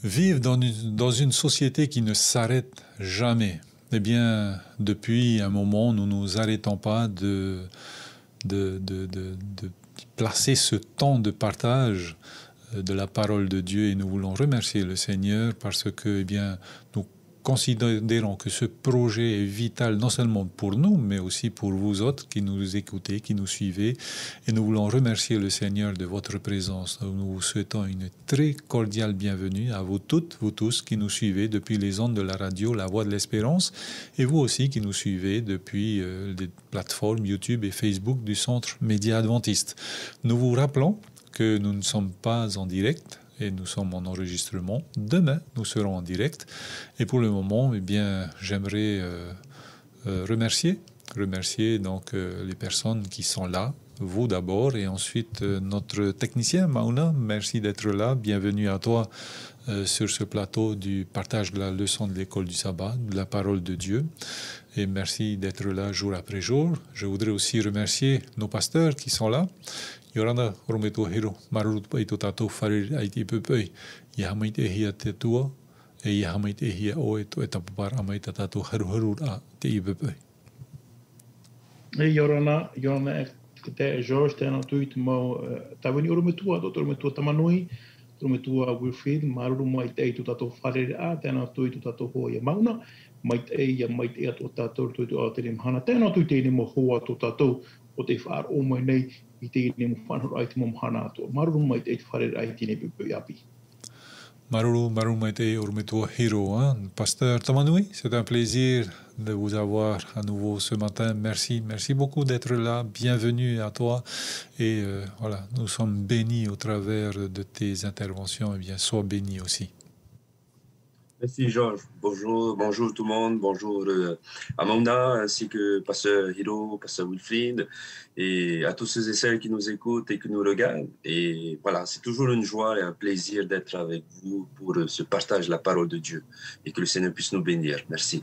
Vivre dans une société qui ne s'arrête jamais. Eh bien, depuis un moment, nous ne nous arrêtons pas de placer ce temps de partage de la parole de Dieu, et nous voulons remercier le Seigneur parce que, eh bien, nous considérons que ce projet est vital non seulement pour nous, mais aussi pour vous autres qui nous écoutez, qui nous suivez. Et nous voulons remercier le Seigneur de votre présence. Nous vous souhaitons une très cordiale bienvenue à vous toutes, vous tous qui nous suivez depuis les ondes de la radio La Voix de l'Espérance, et vous aussi qui nous suivez depuis les plateformes YouTube et Facebook du Centre Média Adventiste. Nous vous rappelons que nous ne sommes pas en direct et nous sommes en enregistrement. Demain, nous serons en direct. Et pour le moment, eh bien, j'aimerais remercier donc les personnes qui sont là, vous d'abord, et ensuite notre technicien Mauna. Merci d'être là. Bienvenue à toi sur ce plateau du partage de la leçon de l'école du sabbat, de la parole de Dieu. Et merci d'être là jour après jour. Je voudrais aussi remercier nos pasteurs qui sont là. Yorana rometo hero marut paito tato farir aiti pepei ya hamait ehia te tua e ya hamait ehia o eto etapar amait tato haru a te pepei. E yorana te George te na tuit mo tawini rometua do rometua tamanui rometua Wilfried maru mai te tato farir a te na tuit tato ho ya mauna mai e to tato tuit o te hana te na tuit ni mo ho to tato o te whaar o mai nei i te ni mo whanau ai te mo hana atua. Maruru mai te wharer ai tine pupu api. Maruru mai te ormetua hero, hein? Pasteur Tamanui, c'est un plaisir de vous avoir à nouveau ce matin. Merci beaucoup d'être là. Bienvenue à toi. Et voilà, nous sommes bénis au travers de tes interventions. Eh bien, sois béni aussi. Merci Georges. Bonjour tout le monde. Bonjour à Mauna ainsi que Pasteur Hiro, Pasteur Wilfried et à tous ceux et celles qui nous écoutent et qui nous regardent. Et voilà, c'est toujours une joie et un plaisir d'être avec vous pour ce partage de la parole de Dieu et que le Seigneur puisse nous bénir. Merci.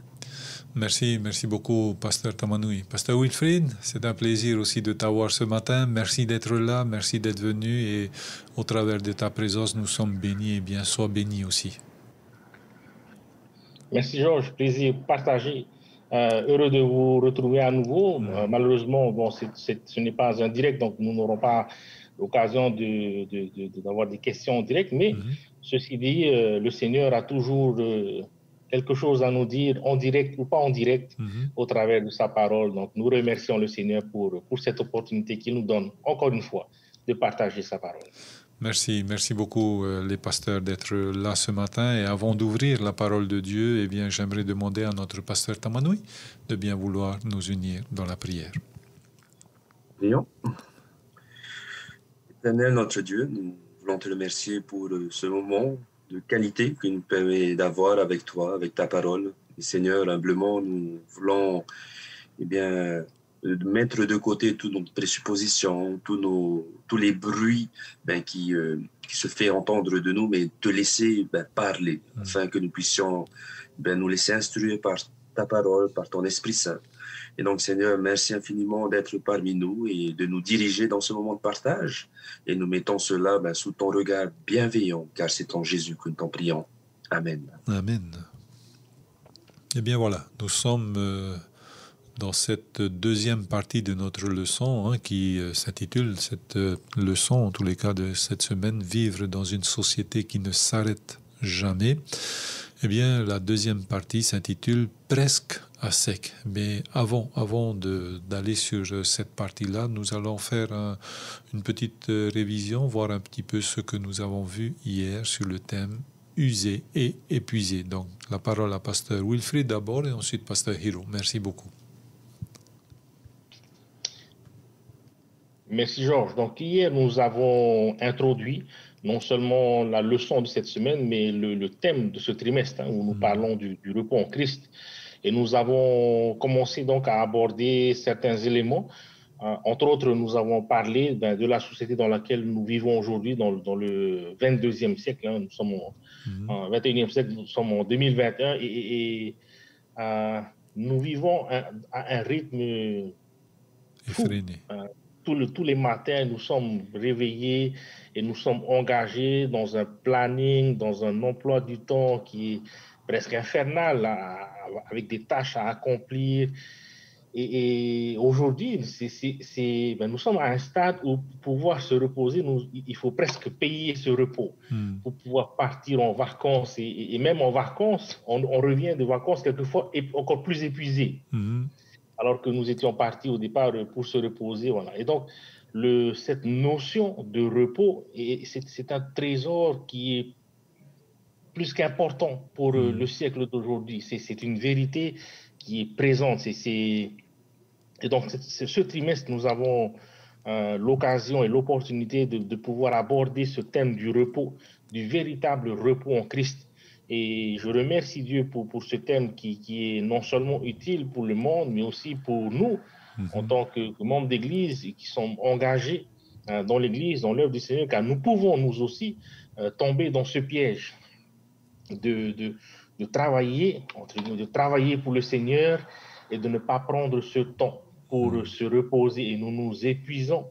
Merci beaucoup, Pasteur Tamanui. Pasteur Wilfried, c'est un plaisir aussi de t'avoir ce matin. Merci d'être là, merci d'être venu et au travers de ta présence, nous sommes bénis. Et bien, sois béni aussi. Merci Georges, plaisir partagé. Heureux de vous retrouver à nouveau. Malheureusement, bon, ce n'est pas un direct, donc nous n'aurons pas l'occasion d'avoir des questions en direct, mais ceci dit, le Seigneur a toujours quelque chose à nous dire, en direct ou pas en direct, au travers de sa parole. Donc nous remercions le Seigneur pour cette opportunité qu'il nous donne, encore une fois, de partager sa parole. Merci beaucoup les pasteurs d'être là ce matin. Et avant d'ouvrir la parole de Dieu, eh bien, j'aimerais demander à notre pasteur Tamanui de bien vouloir nous unir dans la prière. Prions. Éternel notre Dieu, nous voulons te remercier pour ce moment de qualité que nous permet d'avoir avec toi, avec ta parole. Et Seigneur, humblement, nous voulons mettre de côté toutes nos présuppositions, tous les bruits qui se fait entendre de nous, mais te laisser parler, afin que nous puissions nous laisser instruire par ta parole, par ton Esprit Saint. Et donc, Seigneur, merci infiniment d'être parmi nous et de nous diriger dans ce moment de partage. Et nous mettons cela sous ton regard bienveillant, car c'est en Jésus que nous t'en prions. Amen. Amen. Eh bien voilà, nous sommes dans cette deuxième partie de notre leçon qui s'intitule, cette leçon en tous les cas de cette semaine, Vivre dans une société qui ne s'arrête jamais. Eh bien, la deuxième partie s'intitule Presque à sec. Mais avant d'aller sur cette partie-là, nous allons faire une petite révision, voir un petit peu ce que nous avons vu hier sur le thème usé et épuisé. Donc, la parole à Pasteur Wilfried d'abord et ensuite Pasteur Hiro. Merci beaucoup. Merci Georges. Donc hier, nous avons introduit non seulement la leçon de cette semaine, mais le thème de ce trimestre où nous parlons du repos en Christ. Et nous avons commencé donc à aborder certains éléments. Entre autres, nous avons parlé de la société dans laquelle nous vivons aujourd'hui, dans le 22e siècle. Nous sommes en 21e siècle, nous sommes en 2021 et nous vivons à un rythme effréné. tous les matins, nous sommes réveillés et nous sommes engagés dans un planning, dans un emploi du temps qui est presque infernal, avec des tâches à accomplir. Et aujourd'hui, nous sommes à un stade où pour pouvoir se reposer, il faut presque payer ce repos pour pouvoir partir en vacances. Et même en vacances, on revient de vacances quelquefois encore plus épuisé. Alors que nous étions partis au départ pour se reposer. Voilà. Et donc, cette notion de repos, c'est un trésor qui est plus qu'important pour le siècle d'aujourd'hui. C'est une vérité qui est présente. Et donc, ce trimestre, nous avons l'occasion et l'opportunité de pouvoir aborder ce thème du repos, du véritable repos en Christ. Et je remercie Dieu pour ce thème qui est non seulement utile pour le monde, mais aussi pour nous, en tant que membres d'Église, qui sommes engagés dans l'Église, dans l'œuvre du Seigneur, car nous pouvons, nous aussi, tomber dans ce piège de travailler pour le Seigneur et de ne pas prendre ce temps pour se reposer, et nous nous épuisons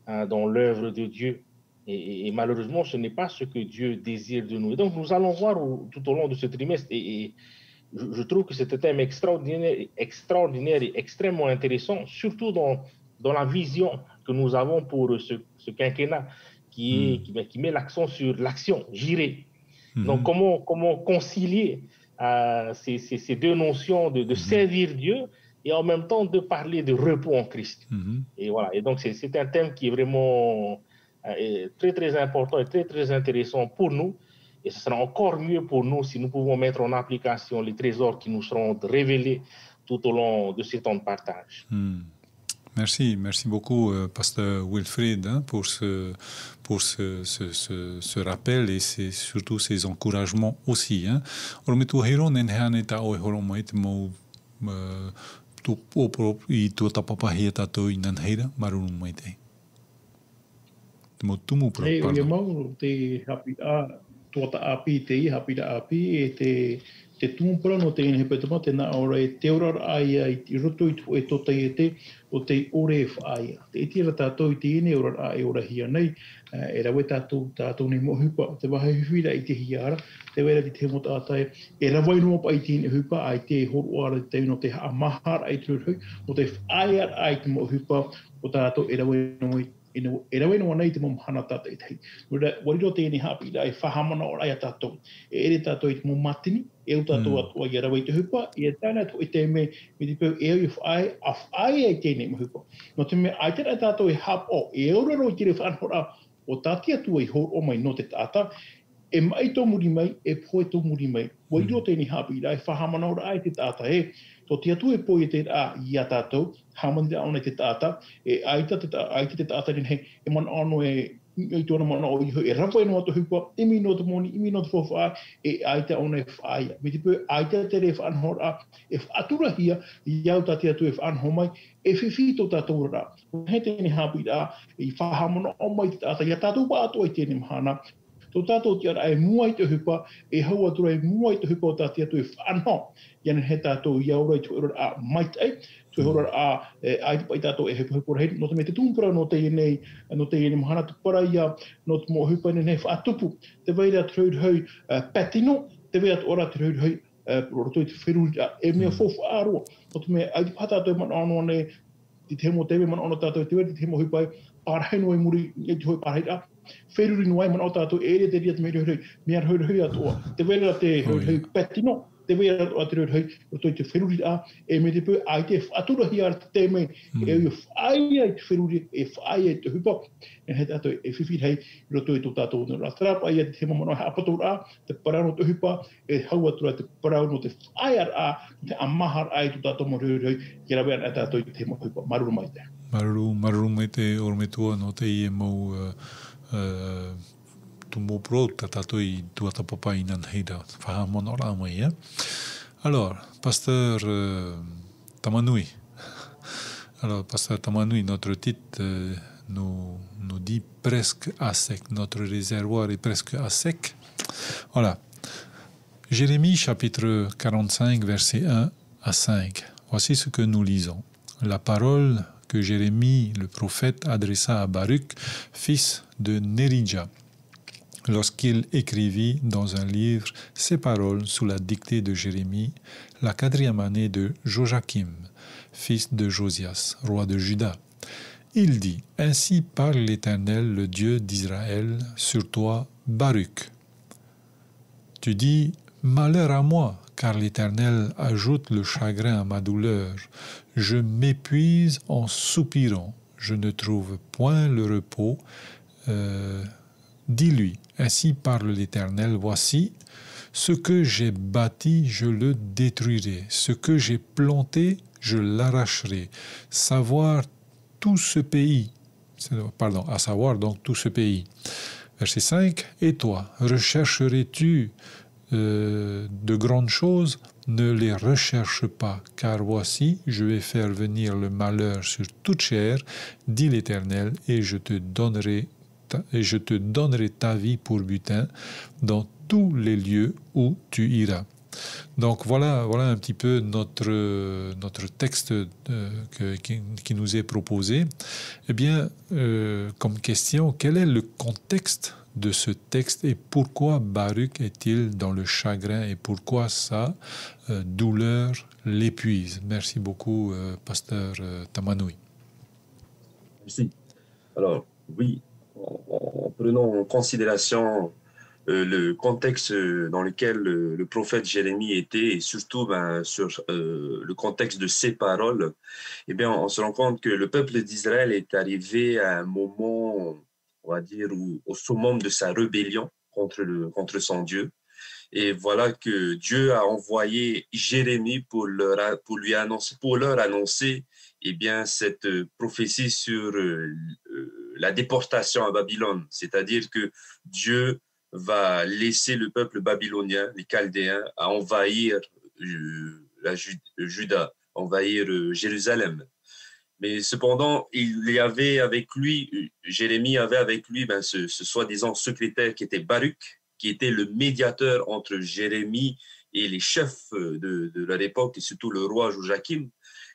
dans l'œuvre de Dieu. Et malheureusement, ce n'est pas ce que Dieu désire de nous. Et donc, nous allons voir tout au long de ce trimestre, et je trouve que c'est un thème extraordinaire et extrêmement intéressant, surtout dans la vision que nous avons pour ce quinquennat qui met l'accent sur l'action, j'irai. Donc, comment concilier ces deux notions de servir Dieu et en même temps de parler de repos en Christ. Et voilà. Et donc, c'est un thème qui est vraiment très, très important et très, très intéressant pour nous. Et ce sera encore mieux pour nous si nous pouvons mettre en application les trésors qui nous seront révélés tout au long de ces temps de partage. Merci beaucoup, Pasteur Wilfried, pour ce rappel et surtout ces encouragements aussi. Te tūmpara no te ine petama te nā ora e te ora aia i roto i tu e tota i te o te ore e whaia. Te itira tātou i te ine ora a e ora hia nei, e rawe tātou nei mo hupa, te wahe huwira i te hiara, te wera di te mo tātai, e rawe no pa i te ine hupa, ai te horu ara te no te hamahara ai te hui, o te whaia ai te mo hupa, o tātou e rawe no e rawe no nei te mo hana tata i te. Wariro te ine hapi i whahamana o rai a tātou, e ere tātou i te mo matini, e o tātou atua i rawe i te hupa, i e tāna tu i te me te pēu e au i whae, a whae e tēnei mo hupa. No te me ai tēnei tātou i hap o, e ora ro i kere whanhora o tāti atua i hor o mai no te tāta, e mai tō muri mai, e poe tō muri mai. Wariro te ine hapi i whahamana o rai te tāta he, tō te atu e poe te a i a tātou, hamani te aone te tāta, e aita te tāta rin he, e man ano e tōna mana o iho, e rawai no atu hupa, imi no te moni, imi no te whawha, e aita aone e whaia. Me te pō, aita te re whanhora, e whatura hia, i au tāti atu e whanho mai, e whiwhito tātou rā. He tēne hapi rā, e whahamana o mai te tāta, i a tātou pa atu ai tēne mahana, tō tātou te ara e mua i te hupa, e hau atura e mua i te hupa o tāti atu e whanho. Iana he tātou i aura i tuera a maitai, tuera a aitipa i tātou e hupa hei, no te me te tūmpura no te ienei mahana te para ia, no te mo hupa nei whaatupu. Te veira te rauhau patino, te veira te ora te rauhau roto i te whiruri e mea fofu āroa. No te me aitipa tātou man anoa nei, ti te mo tewe man anoa tātou te wera, ti te mo hupa pārhei no e muri, e te hoi pārhei rā. Whiruri no ai man o tātou e re te ria te mea rauhau, mea rauhau atoa. Te veira te rauhau patino, te wera o te rauhau, roto i te whiruri a, e me te pō ai te whaaturahi ar te mei, e au whaia i te whiruri, e whaia i te hupa, e he tātou e whiwhir hei, roto i tō tātou no rā trapa, ia te te mamano hea apatou rā, te parau no te hupa, e hau atura te parau no te whaia rā, te amahar ai tō tātou mo rauhau, ki rawe ana tātou i te mo hupa. Maruru mai te. Maruru mai te ormetua no te i e mau tu mo pro tatato i tuata papa inan heida whahamona ora mai, Alors, Pasteur Tamanui. Alors, Pasteur Tamanui, notre titre nous dit presque à sec. Notre réservoir est presque à sec. Voilà. Jérémie chapitre 45, versets 1 à 5. Voici ce que nous lisons. La parole que Jérémie, le prophète, adressa à Baruch, fils de Néridja, lorsqu'il écrivit dans un livre ces paroles sous la dictée de Jérémie, la 4e année de Joachim, fils de Josias, roi de Juda. Il dit, « Ainsi parle l'Éternel, le Dieu d'Israël, sur toi, Baruch. Tu dis, « Malheur à moi, car l'Éternel ajoute le chagrin à ma douleur. Je m'épuise en soupirant, je ne trouve point le repos. Dis-lui, ainsi parle l'Éternel, voici, ce que j'ai bâti, je le détruirai, ce que j'ai planté, je l'arracherai. Savoir tout ce pays, à savoir donc tout ce pays. » Verset 5, « Et toi, rechercherais-tu de grandes choses? Ne les recherche pas, car voici, je vais faire venir le malheur sur toute chair, dit l'Éternel, et je te donnerai ta vie pour butin dans tous les lieux où tu iras. » Donc voilà un petit peu notre texte qui nous est proposé. Eh bien, comme question, quel est le contexte de ce texte et pourquoi Baruch est-il dans le chagrin et pourquoi sa douleur l'épuise? Merci beaucoup, pasteur Tamanoui. Merci. Alors, oui, en prenant en considération le contexte dans lequel le prophète Jérémie était, et surtout sur le contexte de ses paroles, eh bien, on se rend compte que le peuple d'Israël est arrivé à un moment, on va dire, au summum de sa rébellion contre son Dieu. Et voilà que Dieu a envoyé Jérémie pour leur annoncer eh bien, cette prophétie sur la déportation à Babylone. C'est-à-dire que Dieu va laisser le peuple babylonien, les Chaldéens, à envahir Juda, envahir Jérusalem. Mais cependant, Jérémie avait avec lui ce soi-disant secrétaire qui était Baruch, qui était le médiateur entre Jérémie et les chefs de leur époque, et surtout le roi Joachim.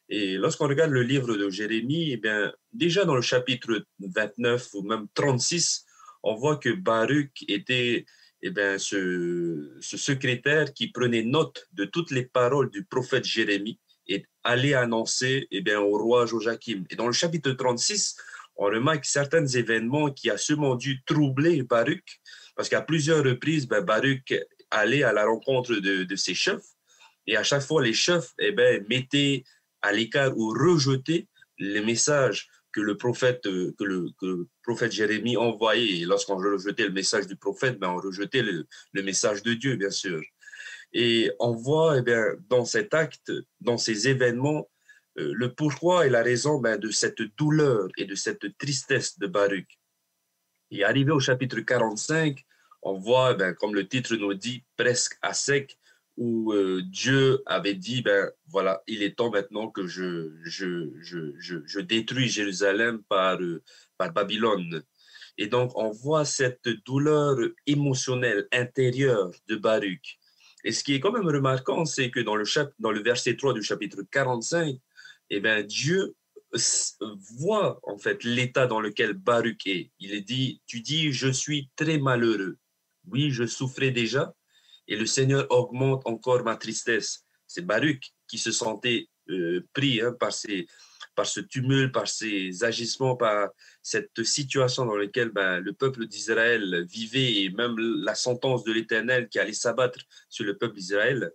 Et lorsqu'on regarde le livre de Jérémie, eh bien, déjà dans le chapitre 29 ou même 36, on voit que Baruch était ce secrétaire qui prenait note de toutes les paroles du prophète Jérémie et allait annoncer au roi Joachim. Et dans le chapitre 36, on remarque certains événements qui a sûrement dû troubler Baruch, parce qu'à plusieurs reprises, Baruch allait à la rencontre de ses chefs, et à chaque fois, les chefs mettaient à l'écart ou rejetaient les messages que le prophète Jérémie envoyait. Et lorsqu'on rejetait le message du prophète, on rejetait le message de Dieu, bien sûr. Et on voit dans cet acte, dans ces événements, le pourquoi et la raison de cette douleur et de cette tristesse de Baruch. Et arrivé au chapitre 45, on voit, comme le titre nous dit, presque à sec, où Dieu avait dit, voilà, il est temps maintenant que je détruis Jérusalem par Babylone. Et donc, on voit cette douleur émotionnelle intérieure de Baruch. Et ce qui est quand même remarquant, c'est que dans le verset 3 du chapitre 45, Dieu voit en fait l'état dans lequel Baruch est. Il est dit, tu dis, je suis très malheureux. Oui, je souffrais déjà, et le Seigneur augmente encore ma tristesse. C'est Baruch qui se sentait pris par ce tumulte, par ces agissements, par cette situation dans laquelle le peuple d'Israël vivait, et même la sentence de l'Éternel qui allait s'abattre sur le peuple d'Israël.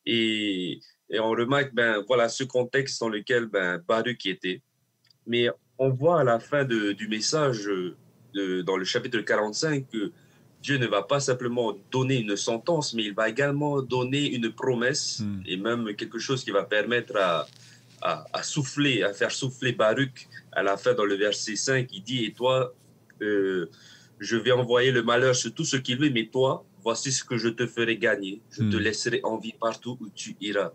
Et on remarque voilà ce contexte dans lequel Baruch était. Mais on voit à la fin du message dans le chapitre 45 que Dieu ne va pas simplement donner une sentence, mais il va également donner une promesse et même quelque chose qui va permettre à souffler, à faire souffler Baruch à la fin dans le verset 5. Il dit, et toi, je vais envoyer le malheur sur tout ce qui lui, mais toi, voici ce que je te ferai gagner. Je te laisserai en vie partout où tu iras.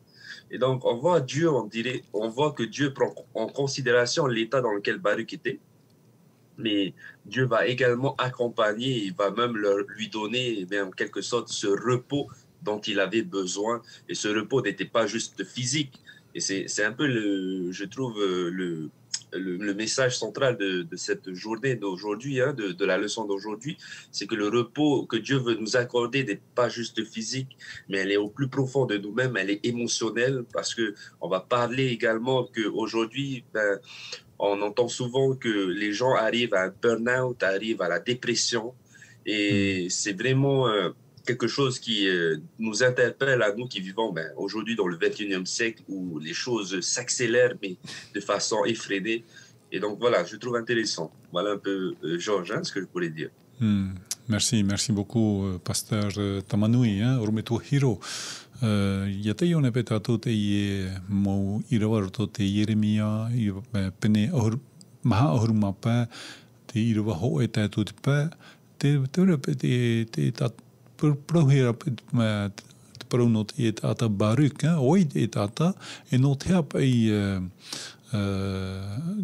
Et donc, on voit que Dieu prend en considération l'état dans lequel Baruch était. Mais Dieu va également accompagner, il va même lui donner en quelque sorte ce repos dont il avait besoin. Et ce repos n'était pas juste physique. Et c'est un peu, je trouve, le message central de cette journée d'aujourd'hui, hein, de la leçon d'aujourd'hui, c'est que le repos que Dieu veut nous accorder n'est pas juste physique, mais elle est au plus profond de nous-mêmes, elle est émotionnelle, parce que on va parler également qu'aujourd'hui, on entend souvent que les gens arrivent à un burn-out, arrivent à la dépression, et c'est vraiment quelque chose qui nous interpelle à nous qui vivons aujourd'hui dans le 21e siècle où les choses s'accélèrent mais de façon effrénée. Et donc voilà, je trouve intéressant. Voilà un peu, Georges, hein, ce que je voulais dire. Merci beaucoup, Pasteur Tamanui, Ormetu Hiro. Ia te ione pe tātou te ie mau i rawa roto te Jeremia, i pene maha ahuru mapa, te i rawa ho e tātou te pā, te ura pe te prohera pe te parauno te e tāta Baruk, oi te tata, e no te hapa i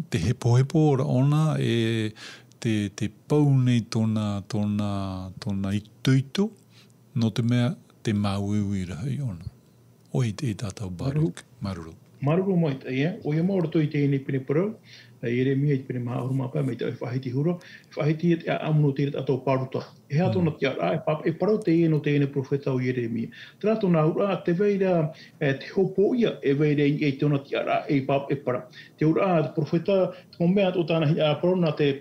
te hepo ora ona e te pau nei tona i tuito, no te mea te mauiwira hei ona. Oi te tātou Baruk, Maruru. Maruru mai te ia, o ia maura toi te ene pene parau, Jeremia i pene maha mapa mai te whahiti hura, whahiti e amuno te tātou paruta. E hea tona te ara, e parau te ene profeta o Jeremia. Tērā tona ura, te veira, te hopo ia, e veira i tona te ara, e para. Te ura, te profeta, te mea o tāna parau na te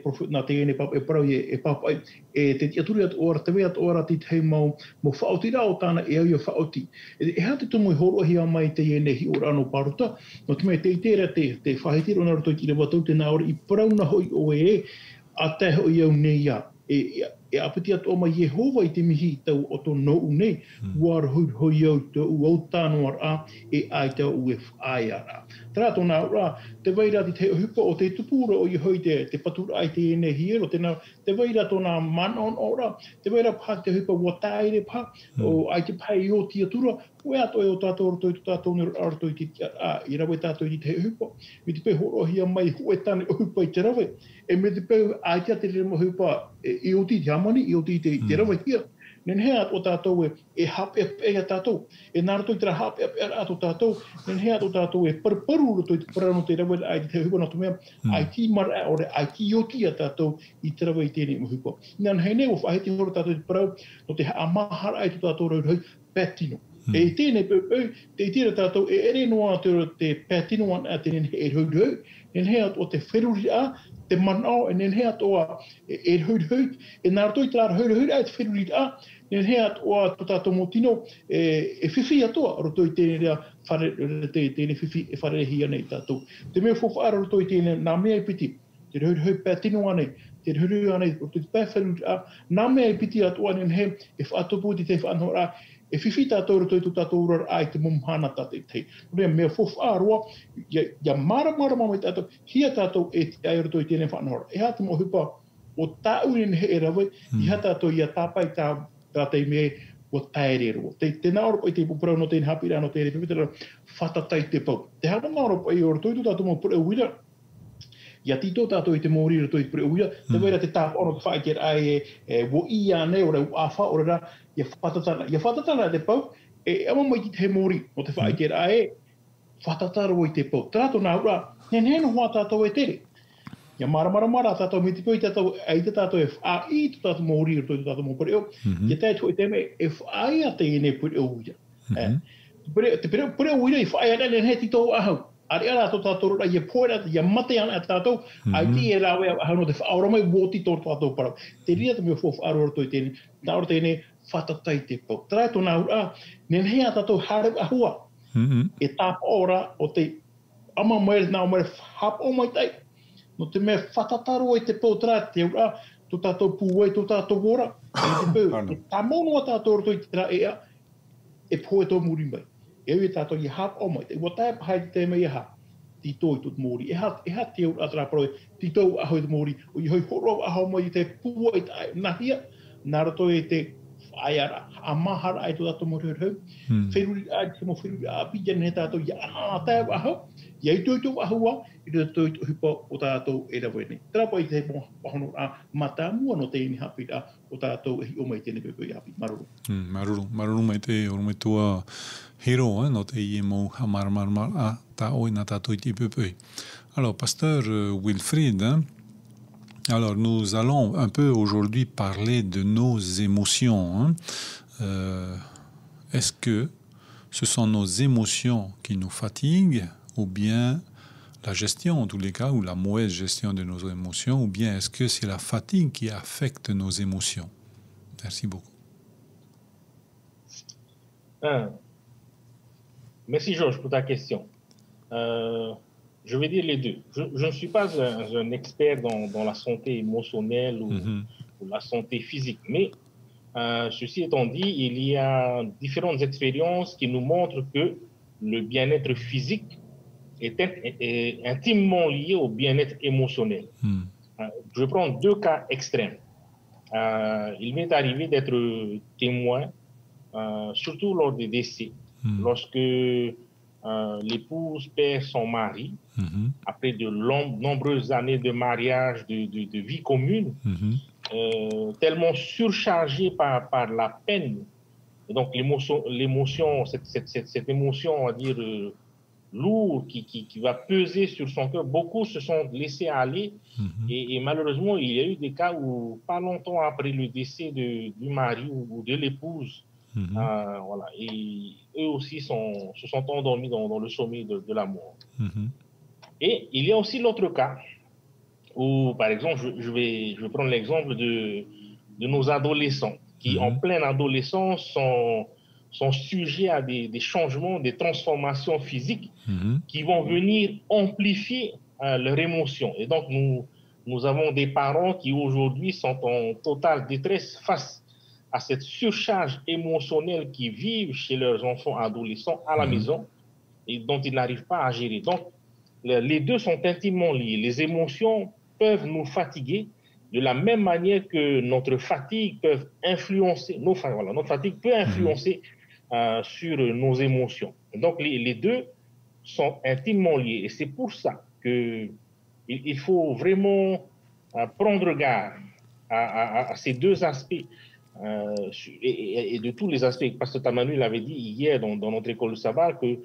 ene e parau e papa, te tiaturi at ora, te vea at ora ti te mau whaotira o tāna e au ia whaoti. E hea te tumu i horohia mai te ene hi ora no paruta, no te mea te itera te whahitiro na roto i tira watau te nā ora i parauna hoi o a te hoi au nei ia. E apiti atu o mai Jehova i te mihi tau o tō nou nei, war hoi au te au tāno ar a, e ai tau ue whaai ara. Tērā tōna ora, te veira te hupa o te tupura o i hoi te patura ai te ene hiero, te veira tōna manon ora, te veira pā te hupa ua tāere pā, o ai te pai o tiatura, ue ato e o tātou roto i tātou ni roto i te i rawe tātou i te hupa. Me te pei horohia mai hue tāne o hupa i te rawe, e me te pei ai te remo hupa i o ti te amani, i o ti te rawe hia. Nen hea o tātou e hape e a tātou. E nā rato i tera hape e a tātou. Nen hea o tātou e parparu rato i te parano te rawe ai te hupa no te mea. Ai ki mara ore, ai ki oti a tātou i te rawe i tēne mo hupa. Nān hei nei o whaheti horo tātou i te parau, no te amahara ai te tātou rau hau pētino. E tēne pēpau, te tira tātou e ere noa te pētino an a tēne e rau hau. Nen hea o te wheruri a, te manao, e nen hea toa e rau hau. E nā rato i te rau hau ai te wheruri a, nen hea toa tātou motino e whiwhi atoa roto i tēne rea tēne whiwhi e wharehia nei tātou. Te mea whawhaara roto i tēne nā mea i piti, te rau hau pētino anei, te rau anei, roto i te pēwheruri a, nā mea i piti atoa nen he e whaatopu i te whanhora e whiwhi tātou roto i tu tātou urar ai te mumhana tātou te. Rea mea whawhaarua, ia mara mai tātou, hia tātou e te ai roto i tēne whanhora. E hata mo hupa o tāu nen he e rawe, i ha tātou ia tāpai tātei me o taerero. Te naoro i te puparau no tēne hapira no tēne pipitara whatatai te pau. Te hana naoro i o roto i tu tātou mo pura uira, ia tito tātou i te mōri roto i pura uira, te weira te tāpa ono te whaikera ai wo i ane ora u awha ora ia whatatana. Ia whatatana te pau, e ama mai ki te mōri o te whaikera ai whatataro i te pau. Tātou nā ura, neno hoa tātou e tere. Ia mara tātou me te pau i tātou ai te tātou e wha i tu tātou mōri roto i tu tātou mō pare o. Ia tātou e te me e whaai a te ene pare o uia. Te pare o uia i whaai a nen he tito ahau. Ari ara tātou rora ia poera, ia mate ana tātou, ai ti e rawe ahau no te whaora mai woti tō tātou parau. Te ria te mea whawhaaro roto i tēne, nā ora tēne whatatai te pau. Tātou nā ura, nen hea tātou hare ahua. E tāpa ora o te ama mai nā mai hap o mai tai. No te mea whatataro i te pau tērā te ura, tō tātou pūwei, tō tātou wora. E tā monoa tātou roto i tērā ea, e poe tō muri mai. E ui tātou i hap o mai, te watai pahai te mei ha, ti tō i tōt mōri. E ha te ura atra paroi, ti tō ahoi te mōri, o i hoi horo ahau mai i te pua i tai nahia, nā rato e te whaiara, a mahara ai tō tātou mōri hau. Wheruri ai, te mo wheruri a pija ne tātou i a tāu ahau, ia i tui tui ahua, i tui tui hipa o tātou e rawa nei. Tera pa i te mo pahono a mata mua no te ini hapi a o tātou e hi o mai tēne pepe i hapi. Maruru. Maruru mai te o me tua hero, no te i mo hamar a ta oi na tātou i te pepe. Alors, pasteur Wilfried, alors nous allons un peu aujourd'hui parler de nos émotions. Est-ce que ce sont nos émotions qui nous fatiguent ou bien la gestion, en tous les cas, ou la mauvaise gestion de nos émotions, ou bien est-ce que c'est la fatigue qui affecte nos émotions? Merci beaucoup. Merci Georges pour ta question. Je vais dire les deux. Je ne suis pas un expert dans la santé émotionnelle ou la santé physique, mais ceci étant dit, il y a différentes expériences qui nous montrent que le bien-être physique est intimement lié au bien-être émotionnel. Je vais prendre deux cas extrêmes. Il m'est arrivé d'être témoin, surtout lors des décès, lorsque l'épouse perd son mari, après de nombreuses années de mariage, de vie commune, tellement surchargée par la peine. Et donc l'émotion, cette émotion, on va dire, lourde, qui va peser sur son cœur, beaucoup se sont laissés aller. Et malheureusement, il y a eu des cas où, pas longtemps après le décès du mari ou de l'épouse, voilà, et eux aussi se sont endormis dans le sommeil de la mort. Et il y a aussi l'autre cas où, par exemple, je vais prendre l'exemple de nos adolescents qui, en pleine adolescence, sont sujets à des changements, des transformations physiques qui vont venir amplifier leurs émotions. Et donc, nous avons des parents qui, aujourd'hui, sont en totale détresse face à cette surcharge émotionnelle qu'ils vivent chez leurs enfants adolescents à la maison et dont ils n'arrivent pas à gérer. Donc, les deux sont intimement liés. Les émotions peuvent nous fatiguer de la même manière que notre fatigue peut influencer, notre fatigue peut influencer sur nos émotions. Donc, les deux sont intimement liés. Et c'est pour ça qu'il faut vraiment prendre garde à ces deux aspects et de tous les aspects. Pasteur Tamanu l'avait dit hier dans notre école de sabbat que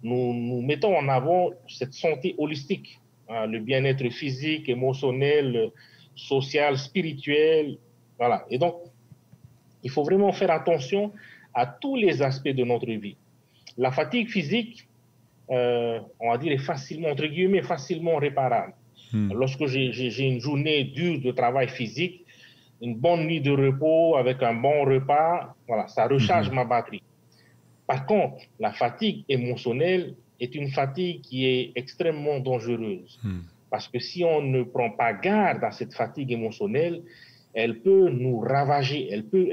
nous mettons en avant cette santé holistique, le bien-être physique, émotionnel, social, spirituel. Voilà. Et donc, il faut vraiment faire attention à tous les aspects de notre vie. La fatigue physique, on va dire, est facilement, entre guillemets, facilement réparable. Lorsque j'ai une journée dure de travail physique, une bonne nuit de repos avec un bon repas, voilà, ça recharge ma batterie. Par contre, la fatigue émotionnelle est une fatigue qui est extrêmement dangereuse. Parce que si on ne prend pas garde à cette fatigue émotionnelle, elle peut nous ravager, elle peut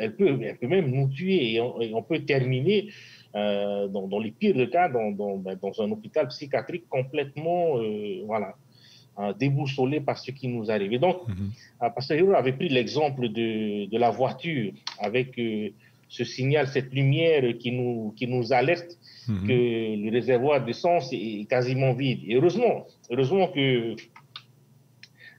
même nous tuer et on peut terminer dans les pires cas dans un hôpital psychiatrique complètement déboussolé par ce qui nous arrive. Et donc, Pasteur Hiro avait pris l'exemple de la voiture avec ce signal, cette lumière qui nous alerte que le réservoir d'essence est quasiment vide. Et heureusement que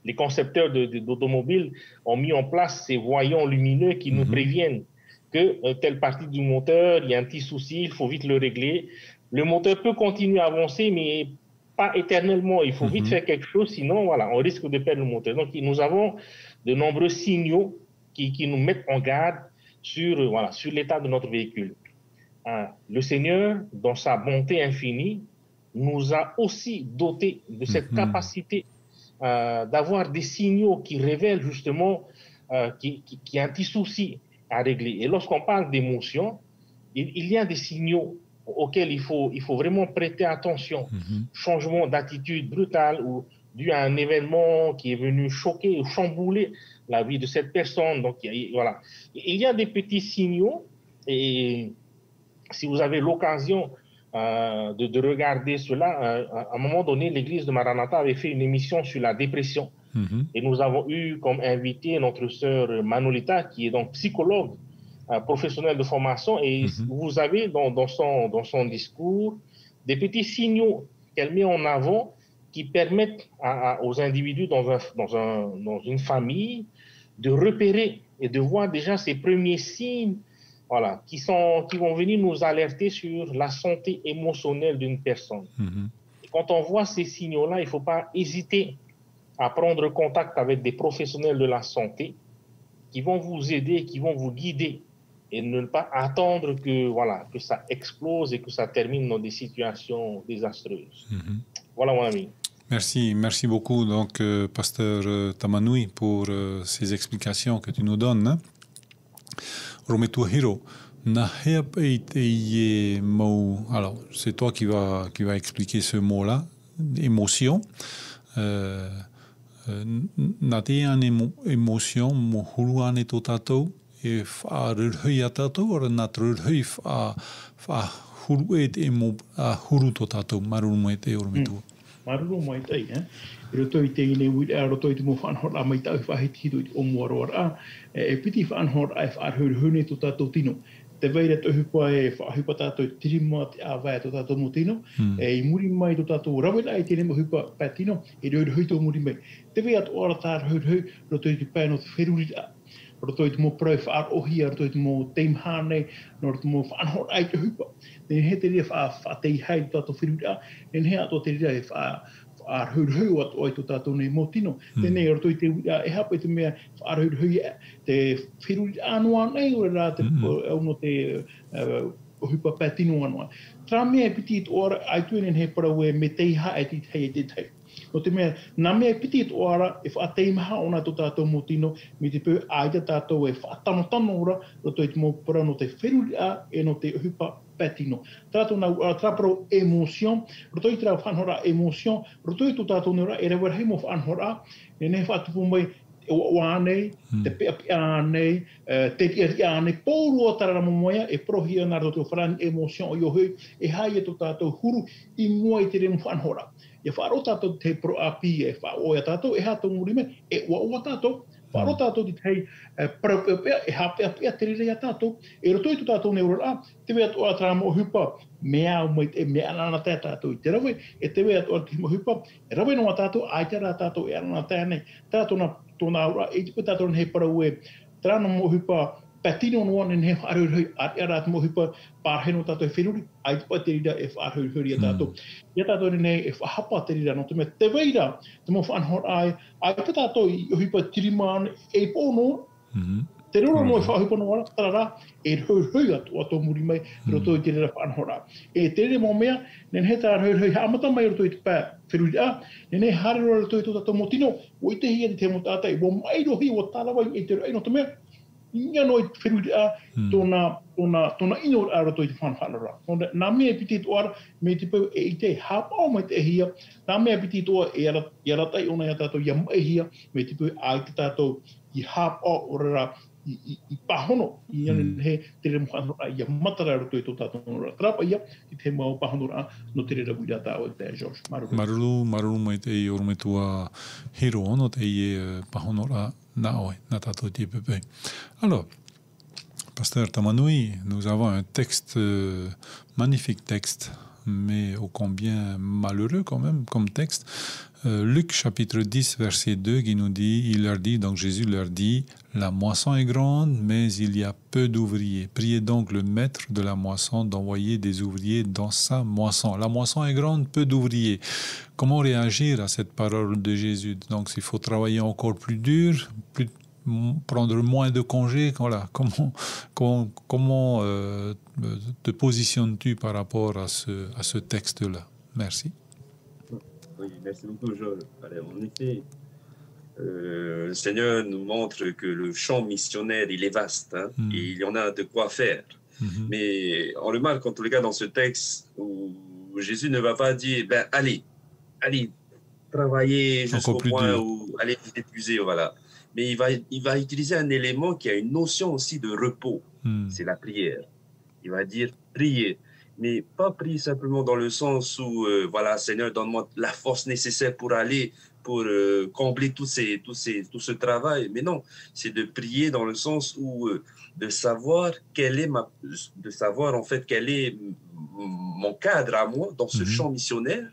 les concepteurs d'automobiles ont mis en place ces voyants lumineux qui nous préviennent que telle partie du moteur, il y a un petit souci, il faut vite le régler. Le moteur peut continuer à avancer, mais pas éternellement. Il faut vite faire quelque chose, sinon voilà, on risque de perdre le moteur. Donc nous avons de nombreux signaux qui nous mettent en garde sur l'état de notre véhicule. Le Seigneur, dans sa bonté infinie, nous a aussi dotés de cette capacité d'avoir des signaux qui révèlent justement qu'il y a un petit souci à régler. Et lorsqu'on parle d'émotion, il y a des signaux auxquels il faut vraiment prêter attention. Changement d'attitude brutale ou dû à un événement qui est venu choquer ou chambouler la vie de cette personne. Donc, voilà. Il y a des petits signaux et si vous avez l'occasion de regarder cela, à un moment donné, l'église de Maranatha avait fait une émission sur la dépression. Et nous avons eu comme invité notre sœur Manolita, qui est donc psychologue, professionnelle de formation. Et vous avez dans son discours des petits signaux qu'elle met en avant qui permettent aux individus dans une famille de repérer et de voir déjà ces premiers signes, voilà, qui vont venir nous alerter sur la santé émotionnelle d'une personne. Et quand on voit ces signaux-là, il ne faut pas hésiter à prendre contact avec des professionnels de la santé qui vont vous aider, qui vont vous guider, et ne pas attendre que ça explose et que ça termine dans des situations désastreuses. Voilà, mon ami. Merci beaucoup, donc, Pasteur Tamanoui, pour ces explications que tu nous donnes. Hein? Alors, c'est toi qui va expliquer ce mot-là, émotion. Émotion, mohuruane totato, et fa tato, or naturhui fa huruet emo huru totato, marumete ormetu. Maruru mai tai, I roto I te ine wui a roto I te mo whanhor a mai tau whahitido I o moaroar a, e piti whanhor a whaarhur hune to tātou tino. Te veira te hupa e whahupa tātou tirima te awai to tātou mo tino, I muri mai to tātou rawela I tene mo hupa patino, I roi hui tō muri mai. Te veira to ora tār hur hui, roto I te pēno te wheruri a, roto I te mo prau whaar ohi, roto I te mo teimhane, no roto mo whanhor ai te hupa. Nen he te rea whaatei hai to tātou wheruri a, nen he ato te rea e ar hurhu at oi to tātou nei mō tino. Tēnei roto I te e hapa I te mea ar hurhu te whiruri anua nei ora rā te auno te hupa pētino anua. Tra mea piti it ora ai tuenen he parau e me teiha e ti hei e te tei. No te mea, nā mea piti it ora e whaateimaha ona to tātou mō tino, me te pēu ai te tātou e whaatano ora, roto I te mō parau no te whiruri a e no te hupa patino. Tātou nau traparo emotion, roto I trau whanhora emotion, roto I tu tātou nera e rewa hei mo whanhora, e ne whatupu mai o anei, te pea anei, te ri anei, pōru o tarara momoia, e prohia nā roto wharani emotion o iohui, e hai e tu tātou huru I mua I te remu whanhora. E wharo tātou te pro api e whaoia tātou, e hātou muri me, e ua tātou, wharo tātou te tei parapea, e hapea te rea tātou, e roto I tu tātou neurora, te wea toa trāmo hupa, mea o mai te mea anana tā tātou I te rawe, e te wea toa te hupa, e rawe noa tātou, ai te rā tātou e anana tēnei, tātou tōna aura, e te pē tātou he parau e, trāna mo hupa, patino noa nen he whaarurhui, ati ara te mo hupa, pārheno tātou e whenuri, ai te pā te rira e whaarurhui a tātou. Ia tātou nei e whahapa te rira, no te mea te weira, te mo whanhor ai pē tātou I hupa tirimāne e pōno, te rora no e whahupa no ara, tarara, e rhurhui atu ato muri mai, roto I te rira whanhora. E te rira mo mea, nen he tā rhurhui, amata mai roto I te pā whenuri a, nen he hare rora roto I tō tātou mo tino, o I te hia te mo tātai, o mai rohi o tārawai e te rai no te mea, Ia no I whenuri a, tōna ino a roto I te whanwhanara. Nā mea piti toara, me te pau e I te hapao mai te hia, nā mea piti toa e aratai ona ia tātou ia mai hia, me te pau ai te tātou I hapao orara I pahono, I ane he te re mwhanora ia matara roto I tō tātou nora. Trapa ia, I te mau pahonora no te re rabuira tāo e te George. Maruru mai te I ormetua hero no te I pahonora na oe, na tātou te pepe. Alors, Pasteur Tamanoui, nous avons un texte, magnifique texte, mais ô combien malheureux quand même comme texte. Luc chapitre 10, verset 2, qui nous dit, donc Jésus leur dit, la moisson est grande, mais il y a peu d'ouvriers. Priez donc le maître de la moisson d'envoyer des ouvriers dans sa moisson. La moisson est grande, peu d'ouvriers. Comment réagir à cette parole de Jésus? Donc, il faut travailler encore plus dur, prendre moins de congés. Voilà. Comment te positionnes-tu par rapport à ce texte-là? Merci. Oui, merci beaucoup, Joël. En effet, le Seigneur nous montre que le champ missionnaire, il est vaste, hein, et il y en a de quoi faire. Mais on remarque en tous les cas dans ce texte où Jésus ne va pas dire, allez, travailler jusqu'au point où allez vous épuiser, voilà. Mais il va utiliser un élément qui a une notion aussi de repos, c'est la prière. Il va dire prier. Mais pas prier simplement dans le sens où, voilà, Seigneur, donne-moi la force nécessaire pour aller, pour combler tout ce travail. Mais non, c'est de prier dans le sens où de savoir quel est mon cadre à moi dans ce champ missionnaire,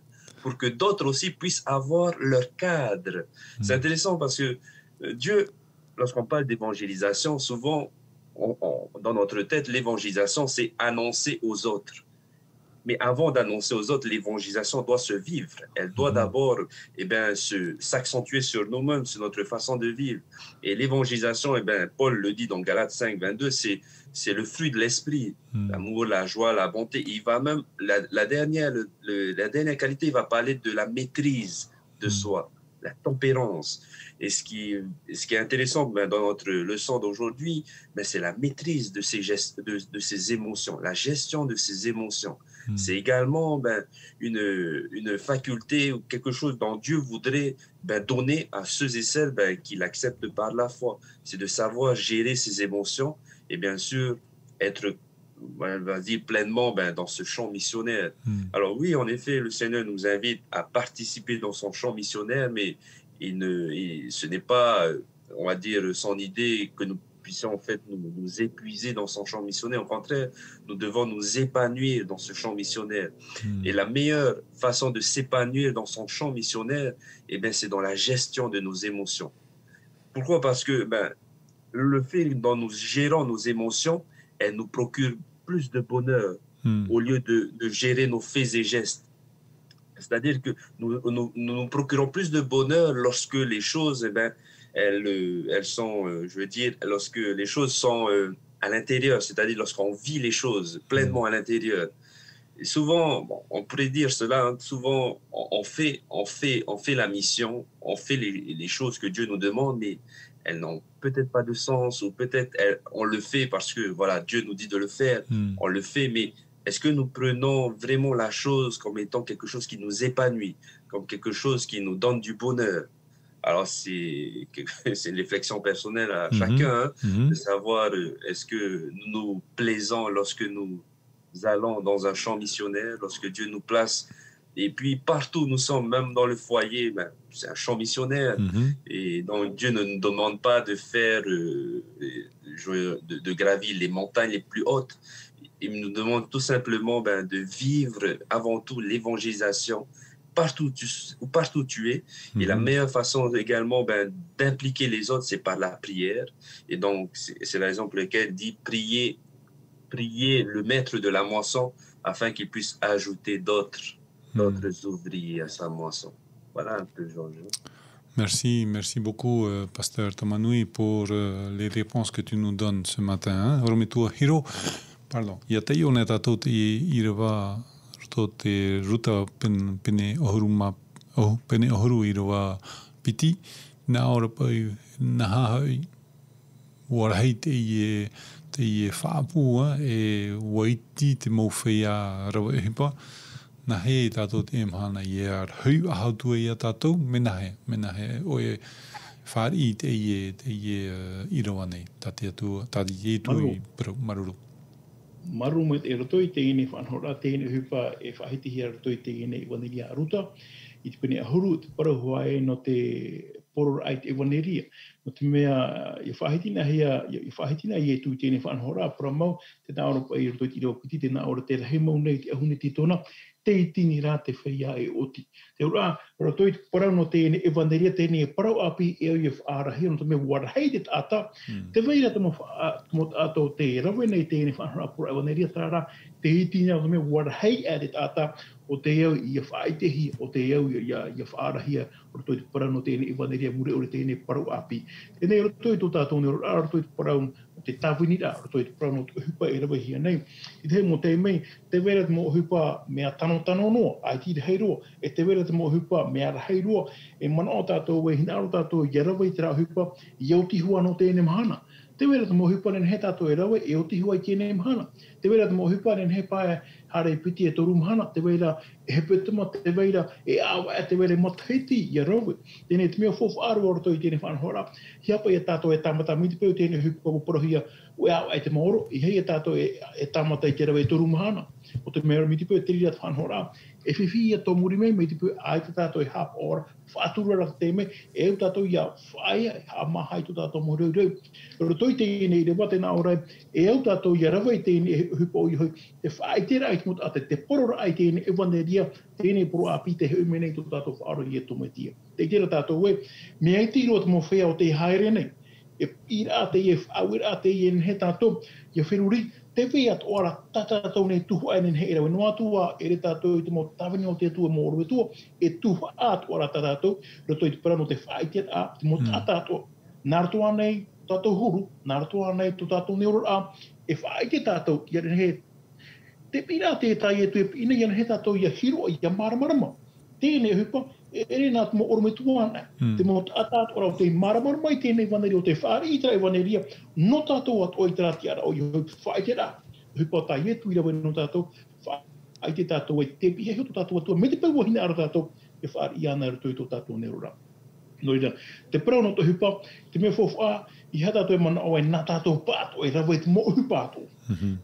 pour que d'autres aussi puissent avoir leur cadre. C'est intéressant parce que Dieu, lorsqu'on parle d'évangélisation, souvent, dans notre tête, l'évangélisation, c'est annoncer aux autres. Mais avant d'annoncer aux autres, l'évangélisation doit se vivre. Elle doit d'abord s'accentuer sur nous-mêmes, sur notre façon de vivre. Et l'évangélisation, Paul le dit dans Galates 5, 22, c'est le fruit de l'esprit. L'amour, la joie, la bonté. Il va même, la dernière qualité, il va parler de la maîtrise de soi, la tempérance. Et ce qui est intéressant dans notre leçon d'aujourd'hui, c'est la maîtrise de ces émotions, la gestion de ces émotions. C'est également une faculté ou quelque chose dont Dieu voudrait donner à ceux et celles qui l'acceptent par la foi. C'est de savoir gérer ses émotions et bien sûr être pleinement dans ce champ missionnaire. Alors oui, en effet, le Seigneur nous invite à participer dans son champ missionnaire, mais ce n'est pas, on va dire, son idée que nous puissions en fait nous épuiser dans son champ missionnaire. Au contraire, nous devons nous épanouir dans ce champ missionnaire. Et la meilleure façon de s'épanouir dans son champ missionnaire, c'est dans la gestion de nos émotions. Pourquoi? Parce que le fait dont nous gérons nos émotions, elle nous procure plus de bonheur au lieu de gérer nos faits et gestes. C'est-à-dire que nous procurons plus de bonheur lorsque les choses, elles sont, lorsque les choses sont à l'intérieur, c'est-à-dire lorsqu'on vit les choses pleinement à l'intérieur. Et souvent, on pourrait dire cela, souvent on fait la mission, on fait les choses que Dieu nous demande, mais elles n'ont peut-être pas de sens, ou peut-être on le fait parce que voilà, Dieu nous dit de le faire, on le fait, mais est-ce que nous prenons vraiment la chose comme étant quelque chose qui nous épanouit, comme quelque chose qui nous donne du bonheur? Alors, c'est une réflexion personnelle à chacun, de savoir est-ce que nous nous plaisons lorsque nous allons dans un champ missionnaire, lorsque Dieu nous place. Et puis, partout où nous sommes, même dans le foyer, c'est un champ missionnaire. Et donc, Dieu ne nous demande pas de faire, de gravir les montagnes les plus hautes. Il nous demande tout simplement de vivre avant tout l'évangélisation partout où tu es. Et la meilleure façon également d'impliquer les autres, c'est par la prière. Et donc, c'est la raison pour laquelle il dit prier le maître de la moisson afin qu'il puisse ajouter d'autres ouvriers à sa moisson. Voilà un peu, Georges. Merci beaucoup, Pasteur Tamanui, pour les réponses que tu nous donnes ce matin. Oromitua Hiro, pardon. Yatai on tatou te irawa to te ruta pene ohuru irawa piti na ora pai na hahai warahai te whaapua e waiti te mawhia rawa ehipa na he tatou te emhana i ar hui ahautua i a tatou menahe o e whaari te irawa nei tati e tui maruru. Maru met e roto i te ine whanhora, te ine hupa e whahiti hia roto i te ine i waneria aruta. I te pene ahuru te parahuae no te poror ai te waneria. No te mea i whahitina i e tui te ine whanhora, paramau te naora pa i roto i te reo piti, te naora te rahe mau nei te ahune te tona, te itini rā te whaia e oti. Te ura, roto i te parau no te ine e waneria, te ine e parau api e au i whaarahia, no te mea warahei te tata, te weira te mo ato te rawe nei te ine whanhora pura e waneria tāra, te itini au te mea warahei e te tata, o te au i a whaitehi, o te au i a whaarahia, roto i te parau no te ine e waneria mure o te ine parau api. Tēnei roto i tō tātou ne roto i te parau te tāwinira, roto i te parau no te hupa e rawa hia nei. I te hei mo te mei, te vera te mo hupa mea tano noa, ai ti te hei roa, e te vera te mo hupa mea rahei roa, e mana o tātou e hina aro tātou i rawa i te rā hupa, i au tihua no te ene mahana. Te vera te mo hupa nen he tātou e rawa, e au tihua i te ene mahana. Te vera te mo hupa nen he pae hare piti e toru mahana, te vera e he petuma, te vera e awa e te vera e matahiti i rawa. Tēnei te mea fofu aru roto i tēnei whanhora, hiapa i a tātou e tāmata miti peo tēnei hupa o porohia, o awa e te maoro, i hei a tātou e tāmata i te rawa e toru mahana. O te mea miti peo te rira te whanhora, e whiwhi tō muri me te pui ai te tātou i hapa ora, whātura raka te me, e au tātou ia whaia, ha maha i tō tātou mo reu. Ro toi te ine i rewa tēnā ora, e au tātou ia rawa i te ine e hupa o i hoi, te whaai tēra ai mot ate, te porora ai te ine e waneria, te ine poro api te hui menei tō tātou whaaro i e tometia. Te tēra tātou e, me ai tiro te mo whea o te haere nei, e ira te e whauira te e he tātou, ia whiruri, te wea to ora tātou nei tuhu ai nen heira, no atua e re tātou i te mo tawini o te atua mo oro e tua, e tuhu atu ora tātou, roto i te parano te whaitiat a, te mo tātou, nārtoa nei tātou huru, nārtoa nei tō tātou neuro a, e whaitiat tātou, ia ren he, te pira te tai e tu e ina ia he tātou ia hiro ia maramarama, tēnei hupa, e re nā te mo oro me tua ana, te mo tātou ora o te maramarama i tēnei waneri o te whaari i trai waneria, no tātou atu o i tara tiara o i whaitiat a, hupa tai e tu i rawe no tātou, whaitiat tātou e te pihe ho tātou atua, me te paua hina ara tātou, e whaari i ana rato i tō tātou neurora. No ira, te parau no to hupa, te mea whawha, i hata toi mana o e nā tātou pāto, e rawe te mo hupāto.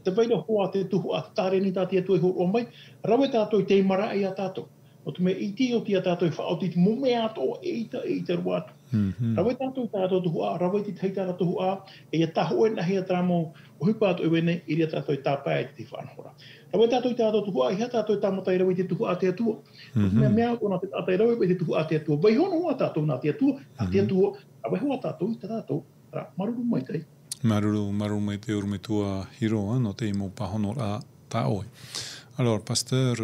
Te waina hoa te tuhu a tāre ni tātia tue ho o mai, rawe tātou te mara e a tātou. O te mea iti o tia tātou i whaoti te mo mea ato e ita ruatu. Rawe tātou tuhu a, rawe te tei tātou tuhu a, e ia taho e nahi a tāmo o hupāto e wene, i ria tātou i tāpaa e te whanhora. Rawe tātou tuhu a, i hata tātou i tāmatai rawe te tuhu a te atua. Mea o nā te atai rawe te tuhu a te atua. Vai hono hoa tātou nā te atua, a te atua, a vai hoa tātou i tātou, maruru mai tei. Maruru mai te urumetua hiro, no te imo pahono a taoe. Alors, pasteur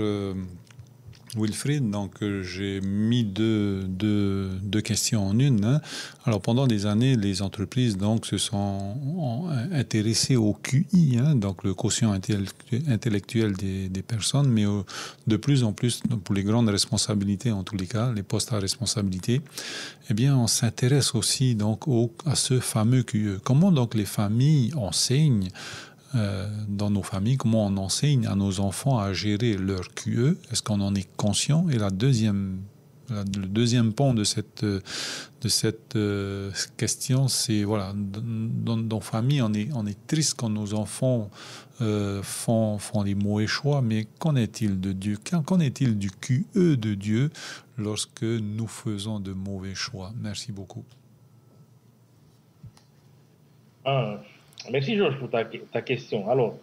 Wilfried, donc j'ai mis deux questions en une. Hein. Alors pendant des années, les entreprises donc se sont intéressées au QI, hein, donc le quotient intellectuel des personnes, mais de plus en plus pour les grandes responsabilités, en tous les cas, les postes à responsabilité, eh bien on s'intéresse aussi donc à ce fameux QE. Comment donc les familles enseignent dans nos familles, comment on enseigne à nos enfants à gérer leur QE? Est-ce qu'on en est conscient? Et le deuxième pan de cette question, c'est voilà, dans nos familles, on est triste quand nos enfants font les mauvais choix, mais qu'en est-il de Dieu? Qu'en est-il du QE de Dieu lorsque nous faisons de mauvais choix? Merci beaucoup. Merci Georges pour ta question. Alors,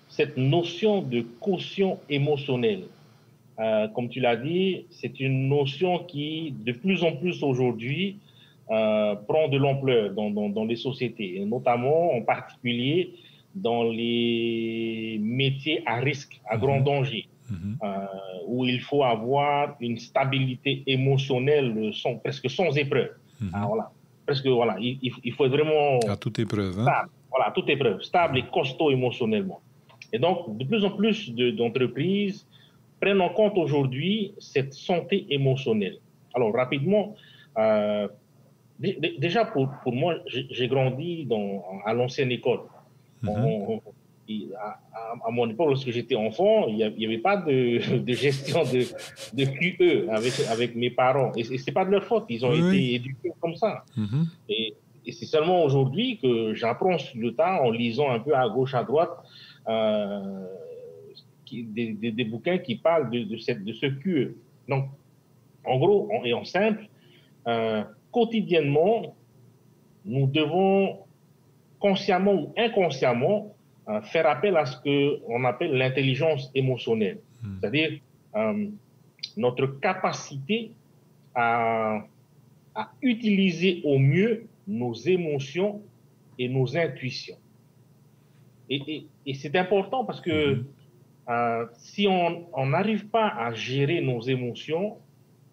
cette notion de quotient émotionnel, comme tu l'as dit, c'est une notion qui, de plus en plus aujourd'hui, prend de l'ampleur dans les sociétés, et notamment en particulier dans les métiers à risque, à grand danger, où il faut avoir une stabilité émotionnelle presque sans épreuve. Voilà. Presque, voilà, il faut être vraiment à toute épreuve, hein? stable. Voilà, à toute épreuve, stable et costaud émotionnellement. Et donc, de plus en plus d'entreprises prennent en compte aujourd'hui cette santé émotionnelle. Alors, rapidement, déjà pour moi, j'ai grandi à l'ancienne école. À mon époque, lorsque j'étais enfant, il n'y avait pas de gestion de QE avec mes parents. Et ce n'est pas de leur faute, ils ont été éduqués comme ça. Et c'est seulement aujourd'hui que j'apprends sur le tas, en lisant un peu à gauche, à droite, des bouquins qui parlent de ce QE. Donc, en gros, et en simple, quotidiennement, nous devons consciemment ou inconsciemment faire appel à ce qu'on appelle l'intelligence émotionnelle. C'est-à-dire notre capacité à utiliser au mieux nos émotions et nos intuitions. Et c'est important parce que si on n'arrive pas à gérer nos émotions,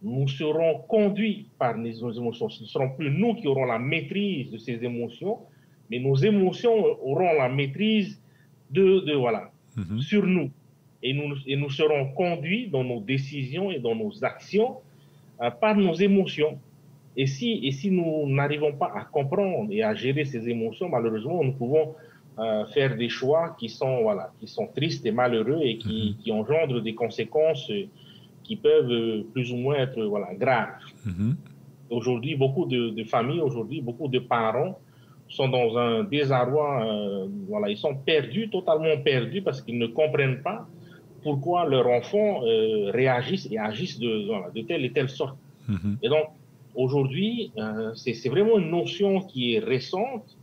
nous serons conduits par nos émotions. Ce ne seront plus nous qui aurons la maîtrise de ces émotions, mais nos émotions auront la maîtrise sur nous. Et nous serons conduits dans nos décisions et dans nos actions par nos émotions. Et si nous n'arrivons pas à comprendre et à gérer ces émotions, malheureusement, nous pouvons faire des choix qui sont tristes et malheureux et qui engendrent des conséquences qui peuvent plus ou moins être graves. Aujourd'hui, beaucoup de familles, beaucoup de parents sont dans un désarroi, ils sont perdus, totalement perdus, parce qu'ils ne comprennent pas pourquoi leurs enfants réagissent et agissent de telle et telle sorte. Et donc, aujourd'hui, c'est vraiment une notion qui est récente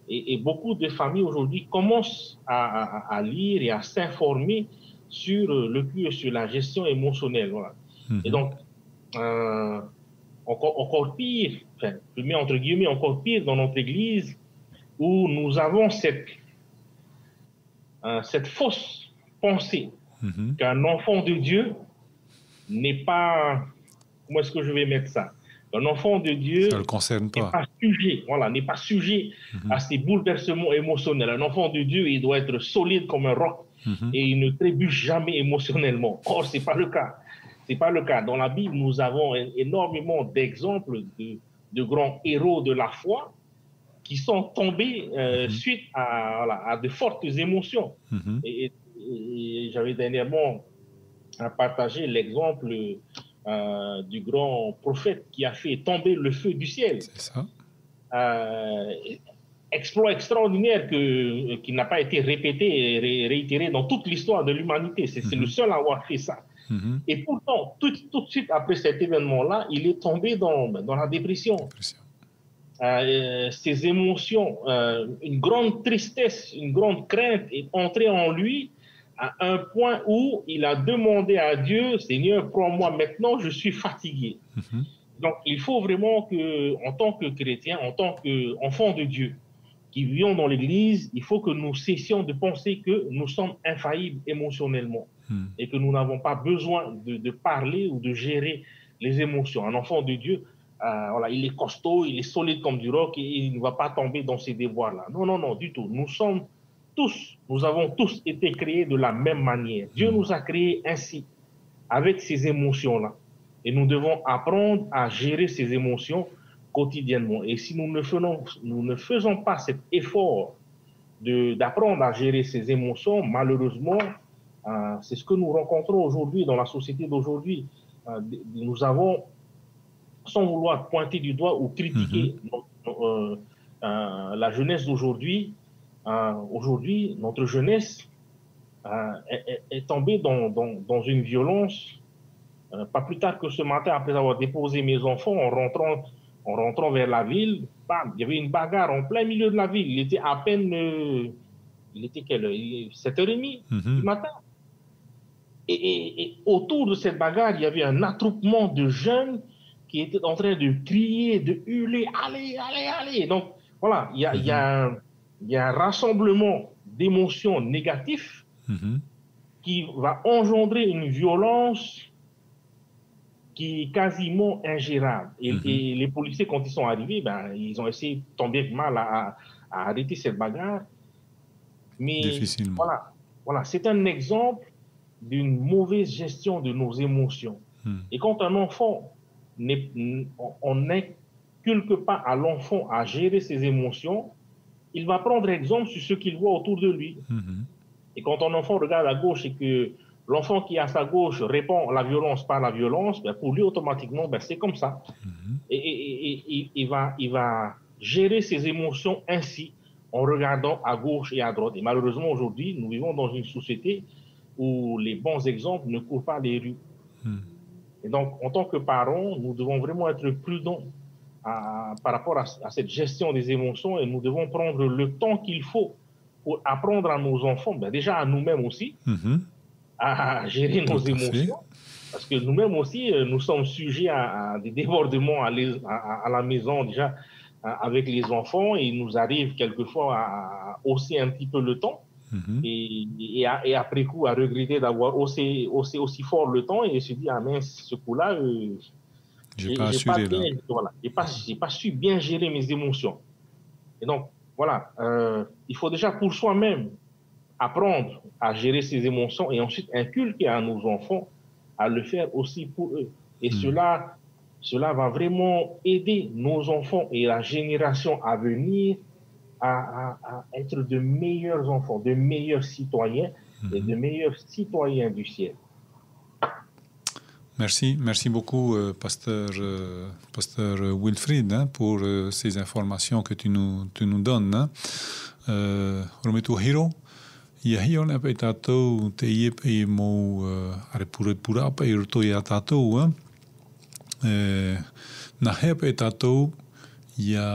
et beaucoup de familles aujourd'hui commencent à lire et à s'informer sur le culte, sur la gestion émotionnelle. Voilà. Et donc, encore pire, enfin, je mets entre guillemets encore pire dans notre Église, où nous avons cette fausse pensée qu'un enfant de Dieu n'est pas... Comment est-ce que je vais mettre ça? Un enfant de Dieu ça le concerne n'est pas sujet, voilà, n'est pas sujet à ces bouleversements émotionnels. Un enfant de Dieu, il doit être solide comme un roc et il ne trébuche jamais émotionnellement. Or, c'est pas le cas. C'est pas le cas. Dans la Bible, nous avons énormément d'exemples de grands héros de la foi qui sont tombés suite à de fortes émotions. Et j'avais dernièrement partagé l'exemple du grand prophète qui a fait tomber le feu du ciel. C'est ça. Exploit extraordinaire qui n'a pas été répété et réitéré dans toute l'histoire de l'humanité. C'est le seul à avoir fait ça. Et pourtant, tout de suite après cet événement-là, il est tombé dans la dépression. Ses émotions, une grande tristesse, une grande crainte est entrée en lui à un point où il a demandé à Dieu, Seigneur, prends-moi maintenant, je suis fatigué. Donc, il faut vraiment que, en tant que chrétien, en tant qu'enfant de Dieu, qui vivons dans l'Église, il faut que nous cessions de penser que nous sommes infaillibles émotionnellement et que nous n'avons pas besoin de parler ou de gérer les émotions. Un enfant de Dieu, voilà, il est costaud, il est solide comme du roc et il ne va pas tomber dans ces déboires-là. Non, non, non, du tout. Nous avons tous été créés de la même manière. Dieu nous a créés ainsi, avec ces émotions-là. Et nous devons apprendre à gérer ces émotions quotidiennement. Et si nous ne faisons pas cet effort d'apprendre à gérer ces émotions, malheureusement, c'est ce que nous rencontrons aujourd'hui dans la société d'aujourd'hui. Nous avons, sans vouloir pointer du doigt ou critiquer la jeunesse d'aujourd'hui, aujourd'hui, notre jeunesse est tombée dans une violence. Pas plus tard que ce matin, après avoir déposé mes enfants, en rentrant vers la ville, bam, il y avait une bagarre en plein milieu de la ville. Il était à peine... il était quelle heure? 7h30 du matin. Et autour de cette bagarre, il y avait un attroupement de jeunes qui étaient en train de crier, de hurler, allez, allez, allez. Donc, voilà, il y a un rassemblement d'émotions négatives qui va engendrer une violence qui est quasiment ingérable. Et les policiers, quand ils sont arrivés, ben, ils ont essayé tant bien que mal à arrêter cette bagarre. Mais voilà, c'est un exemple d'une mauvaise gestion de nos émotions. Et quand un enfant, on n'inculque pas à l'enfant à gérer ses émotions, il va prendre exemple sur ce qu'il voit autour de lui. Et quand un enfant regarde à gauche et que l'enfant qui est à sa gauche répond à la violence par la violence, ben pour lui, automatiquement, ben c'est comme ça. Et il va gérer ses émotions ainsi, en regardant à gauche et à droite. Et malheureusement, aujourd'hui, nous vivons dans une société où les bons exemples ne courent pas les rues. Et donc, en tant que parents, nous devons vraiment être prudents par rapport à cette gestion des émotions et nous devons prendre le temps qu'il faut pour apprendre à nos enfants, ben déjà à nous-mêmes aussi, à gérer nos émotions. Parce que nous-mêmes aussi, nous sommes sujets à des débordements à la maison déjà avec les enfants et il nous arrive quelquefois à hausser un petit peu le ton et après coup à regretter d'avoir haussé aussi fort le ton et se dire, ah mince, ce coup-là, j'ai pas su bien gérer mes émotions. Et donc, voilà, il faut déjà pour soi-même apprendre à gérer ses émotions et ensuite inculquer à nos enfants à le faire aussi pour eux. Et cela va vraiment aider nos enfants et la génération à venir à être de meilleurs enfants, de meilleurs citoyens et de meilleurs citoyens du ciel. Merci beaucoup, pasteur Wilfried, pour ces informations que tu nous donnes. Rometu Hiro, Ia hi ona pe tātou te ie pe I mō are pura pa I roto I a tātou. Nā hea pe tātou ia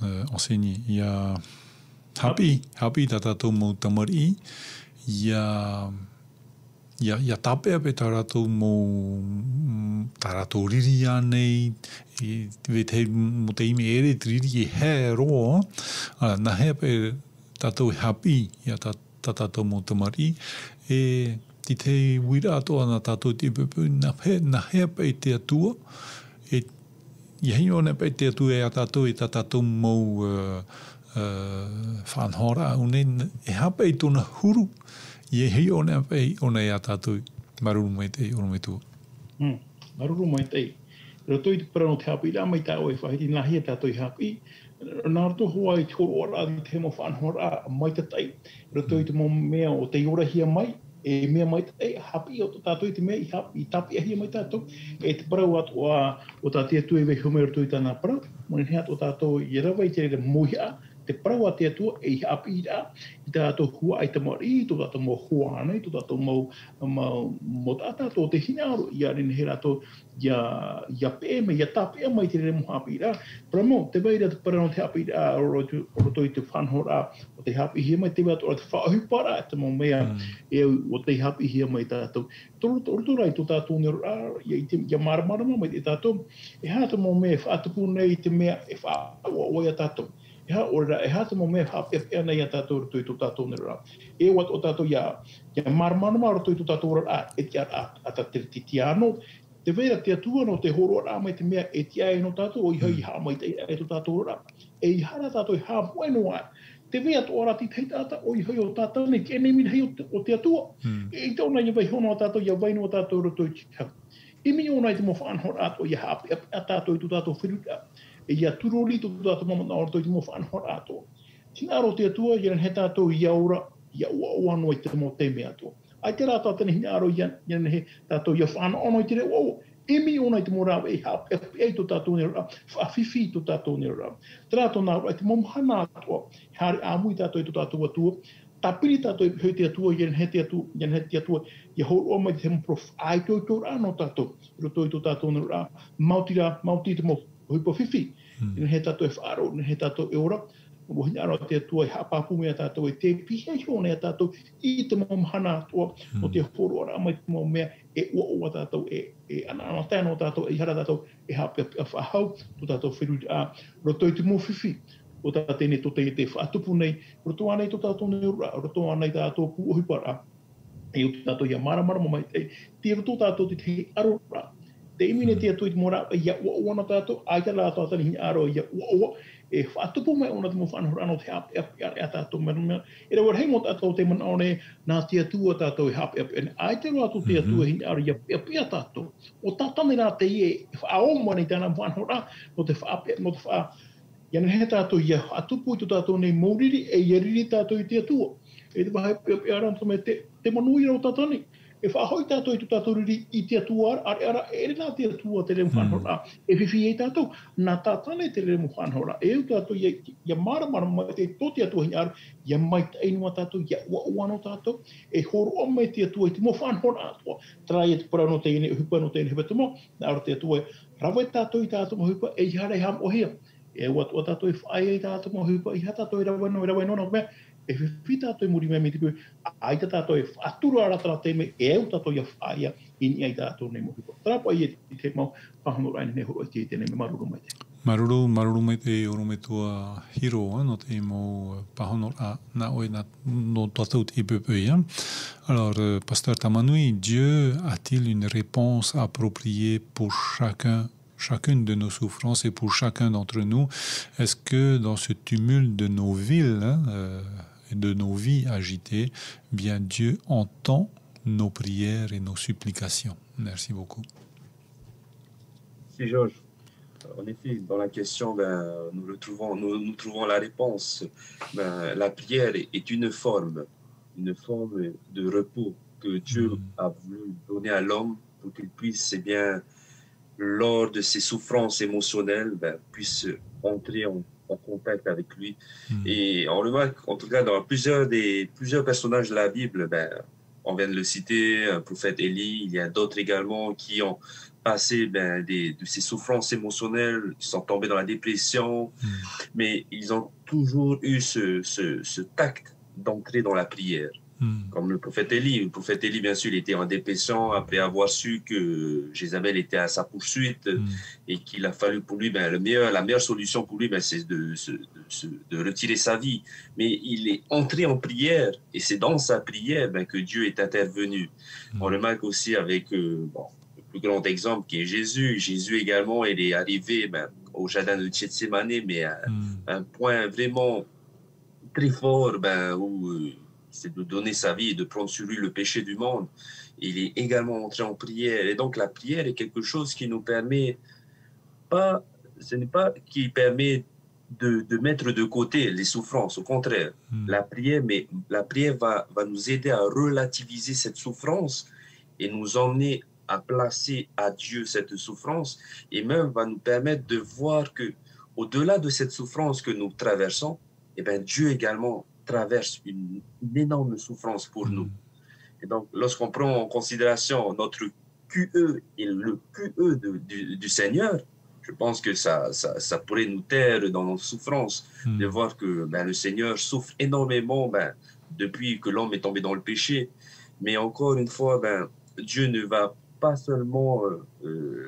enseigné, ia hapi tā tātou mō tamari, ia tapea pe tā rātou mō tā rātou riri anei, ve te mō te ime ere te riri he roa, nā hea pe tātou hapi ia tā tātou mō tamari, ti te wira atoa nā tātou te pepe, nā hea pe te atua, ia hi ona pe te atua e a tātou e tā tātou mō whanhora, une e hapa I tōna huru, ia hi ona pe ona e a tātou maruru mai te oro mai tua. Maruru mai te. Roto I te parano te hapi, rā mai tā oe whahiti nahi e tātou I hapi, nā roto hoa I te horo ora I te mo whanhora mai te tai. Roto I te mo mea o te ora hia mai, e mea mai te hapi o tātou I te mea I tapi ahia mai tātou. E te parau atoa o tātia tue vei hume roto I tāna parau. Moni hea o tātou I rawa I te re moihia. Te parau a te atua e hapi I rā. I tātou hua ai te mari, tō tātou mō hua anei, tō tātou mō tātou te hinaro. Ia rene he rātou ia pēme, ia tāpea mai te re mo hapi I rā. Paramo, te veira te parano te hapi I rā, roto I te whanhora o te hapi hia mai, te wea tōra te whaahupara, te mō mea o te hapi hia mai tātou. Tō rai tō tātou nero rā, ia maramarama mai te tātou. E hātou mō mea whaatupu nei te mea e whaua oia tātou. E hata mo mea hapea nei a tātou roto I tō tātou nero rā. E wat o tātou ia marmanama roto I tō tātou rā e te ata te titiano. Te vera te atua no te horo rā mai te mea e te ai no tātou o I hau I haa mai te e tō tātou rā. E I hara tātou I haa bueno ai. Te vea tō ora ti tei tāta o I hau o tātou nei ke nei mina hei o te atua. E I tōna ia vai hono a tātou ia vaino a tātou roto I te hau. I mi ona I te mo whanhora ato ia hapea a tātou I tō tātou whiruka. E ia turoli tō tātou mamana o rotoi te mo whanhora ato. Tina aro te atua, ia he tātou ia ora, ia ua anoi te mo te mea ato. Ai te rātou tane hina aro ia he tātou ia whana anoi te re ua. E mi ona I te mo rāwa e hapea e tō tātou nero rā, whawhiwhi tō tātou nero rā. Te rātou nā rai te mo mhana atua, haere āmui tātou I tō tātou atua, tapiri tātou I te atua, ia he te atua, ia horo o mai te mo prof, ai tō rā no tātou, rotoi tō tātou nero rā, mauti te mo huipo whiwhi. He tātou e whaaro, he tātou e ora. Mo hina aro te atua I hapapu mea tātou e te pihia hone a tātou I te mo mahana atua o te horo ora mai te mo mea e ua tātou e ana tēno tātou e hara tātou e hapea whahau tō tātou whiruri a roto I te mo whiwhi. O tātou ne tō te whaatupu nei, roto anei tō tātou nei ura, roto anei tātou puohipara. E o tātou ia maramara mai te roto tātou te te aro rā. Te imine te atu I te mora, ia ua na tātou, ai te rā tātou hini aro, ia ua, e whaatupu mai ona te mo whanhora anō te hapea a tātou mea. E rewa hei mo tātou te mana one, nā te atua tātou e hapea, ai te rātou te atua hini aro, ia pia tātou. O tātane rā te ie, whaoma nei tāna whanhora, no te whaapea, no te wha. Ia he tātou ia whaatupu I tātou nei mauriri, e ia riri tātou I te atua. E te wahai pia rātou me te manui rau tātane. E whahoi tātou I tu tātou riri I te atua ara e nā te atua te re mwhanhora. E whiwhi e tātou, nā tātane te re mwhanhora. E u tātou ia maramara mai te tō te atua hini aru, ia mai te ainua tātou, ia ua no tātou, e horo o mai te atua I te mwhanhora atua. Trai e te parano te ine, hupa no te ine hipa tumo, nā aro te atua e rawa tātou I tātou mo hupa, e I hara I ham o hea. E ua tātou I whae I tātou mo hupa, I ha tātou I rawa no mea, e whiwhi tātou I muri mea me te pui, ai tātou E whaaturu ara tara te me, e au tātou ia whaia, ini ai tātou nei mo hipo. Tara pai e te mau, whahono rai nei horo I te nei me maruru mai te. Maruru mai te oro me tua hiro, no te mo pahono a na oe na no tātou te pepe. Alors, Pasteur Tamanui, Dieu a-t-il une réponse appropriée pour chacune de nos souffrances et pour chacun d'entre nous? Est-ce que dans ce tumulte de nos villes, et de nos vies agitées, bien Dieu entend nos prières et nos supplications? Merci beaucoup. Merci Georges. En effet, dans la question, nous trouvons la réponse. La prière est une forme de repos que Dieu a voulu donner à l'homme pour qu'il puisse, lors de ses souffrances émotionnelles, puisse entrer en contact avec lui. Et on remarque, en tout cas, dans plusieurs personnages de la Bible, ben, on vient de le citer, un prophète Élie, il y a d'autres également qui ont passé de ces souffrances émotionnelles, ils sont tombés dans la dépression, mais ils ont toujours eu ce tact d'entrer dans la prière. Comme le prophète Élie. Le prophète Élie, bien sûr, il était en dépression après avoir su que Jézabel était à sa poursuite et qu'il a fallu pour lui, la meilleure solution pour lui, c'est de retirer sa vie. Mais il est entré en prière et c'est dans sa prière que Dieu est intervenu. On remarque aussi avec le plus grand exemple qui est Jésus. Jésus également, il est arrivé au jardin de Gethsémani, mais à un point vraiment très fort où c'est de donner sa vie et de prendre sur lui le péché du monde. Il est également entré en prière. Et donc, la prière est quelque chose qui nous permet ce n'est pas qui permet de mettre de côté les souffrances. Au contraire, la prière va nous aider à relativiser cette souffrance et nous emmener à placer à Dieu cette souffrance et même va nous permettre de voir que au-delà de cette souffrance que nous traversons, Dieu également traverse une énorme souffrance pour nous. Et donc, lorsqu'on prend en considération notre QE et le QE du Seigneur, je pense que ça pourrait nous taire dans nos souffrances, de voir que le Seigneur souffre énormément depuis que l'homme est tombé dans le péché. Mais encore une fois, Dieu ne va pas seulement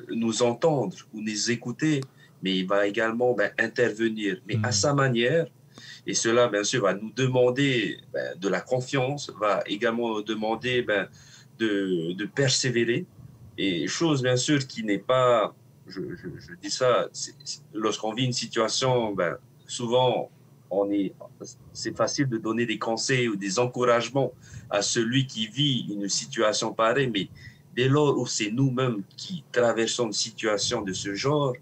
nous entendre ou nous écouter, mais il va également intervenir, mais à sa manière. Et cela, bien sûr, va nous demander de la confiance, va également nous demander de persévérer. Et chose, bien sûr, qui n'est pas... Je dis ça, lorsqu'on vit une situation, souvent, c'est facile de donner des conseils ou des encouragements à celui qui vit une situation pareille, mais dès lors où c'est nous-mêmes qui traversons une situation de ce genre,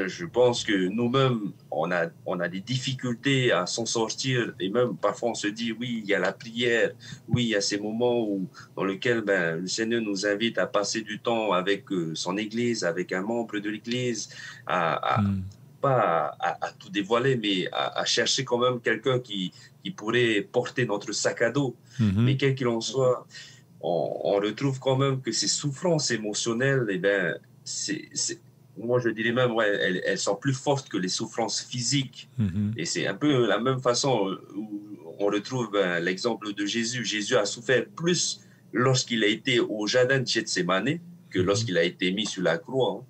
je pense que nous-mêmes, on a des difficultés à s'en sortir et même parfois on se dit, oui, il y a la prière, oui, il y a ces moments dans lesquels le Seigneur nous invite à passer du temps avec son Église, avec un membre de l'Église, pas à tout dévoiler, mais à chercher quand même quelqu'un qui pourrait porter notre sac à dos. Mais quel qu'il en soit, on retrouve quand même que ces souffrances émotionnelles, moi, je dirais même, elles sont plus fortes que les souffrances physiques. Et c'est un peu la même façon où on retrouve l'exemple de Jésus. Jésus a souffert plus lorsqu'il a été au jardin de Gethsémani que lorsqu'il a été mis sur la croix.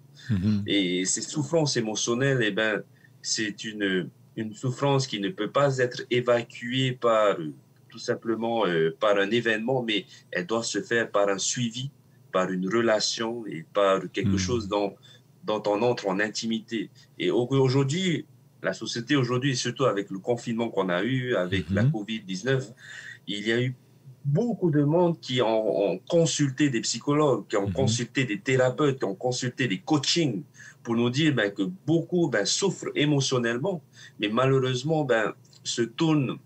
Et ces souffrances émotionnelles, c'est une souffrance qui ne peut pas être évacuée tout simplement par un événement, mais elle doit se faire par un suivi, par une relation et par quelque chose dont on entre en intimité. Et aujourd'hui, la société aujourd'hui, surtout avec le confinement qu'on a eu, avec la COVID-19, il y a eu beaucoup de monde qui ont consulté des psychologues, qui ont consulté des thérapeutes, qui ont consulté des coachings pour nous dire que beaucoup souffrent émotionnellement, mais malheureusement se tournent,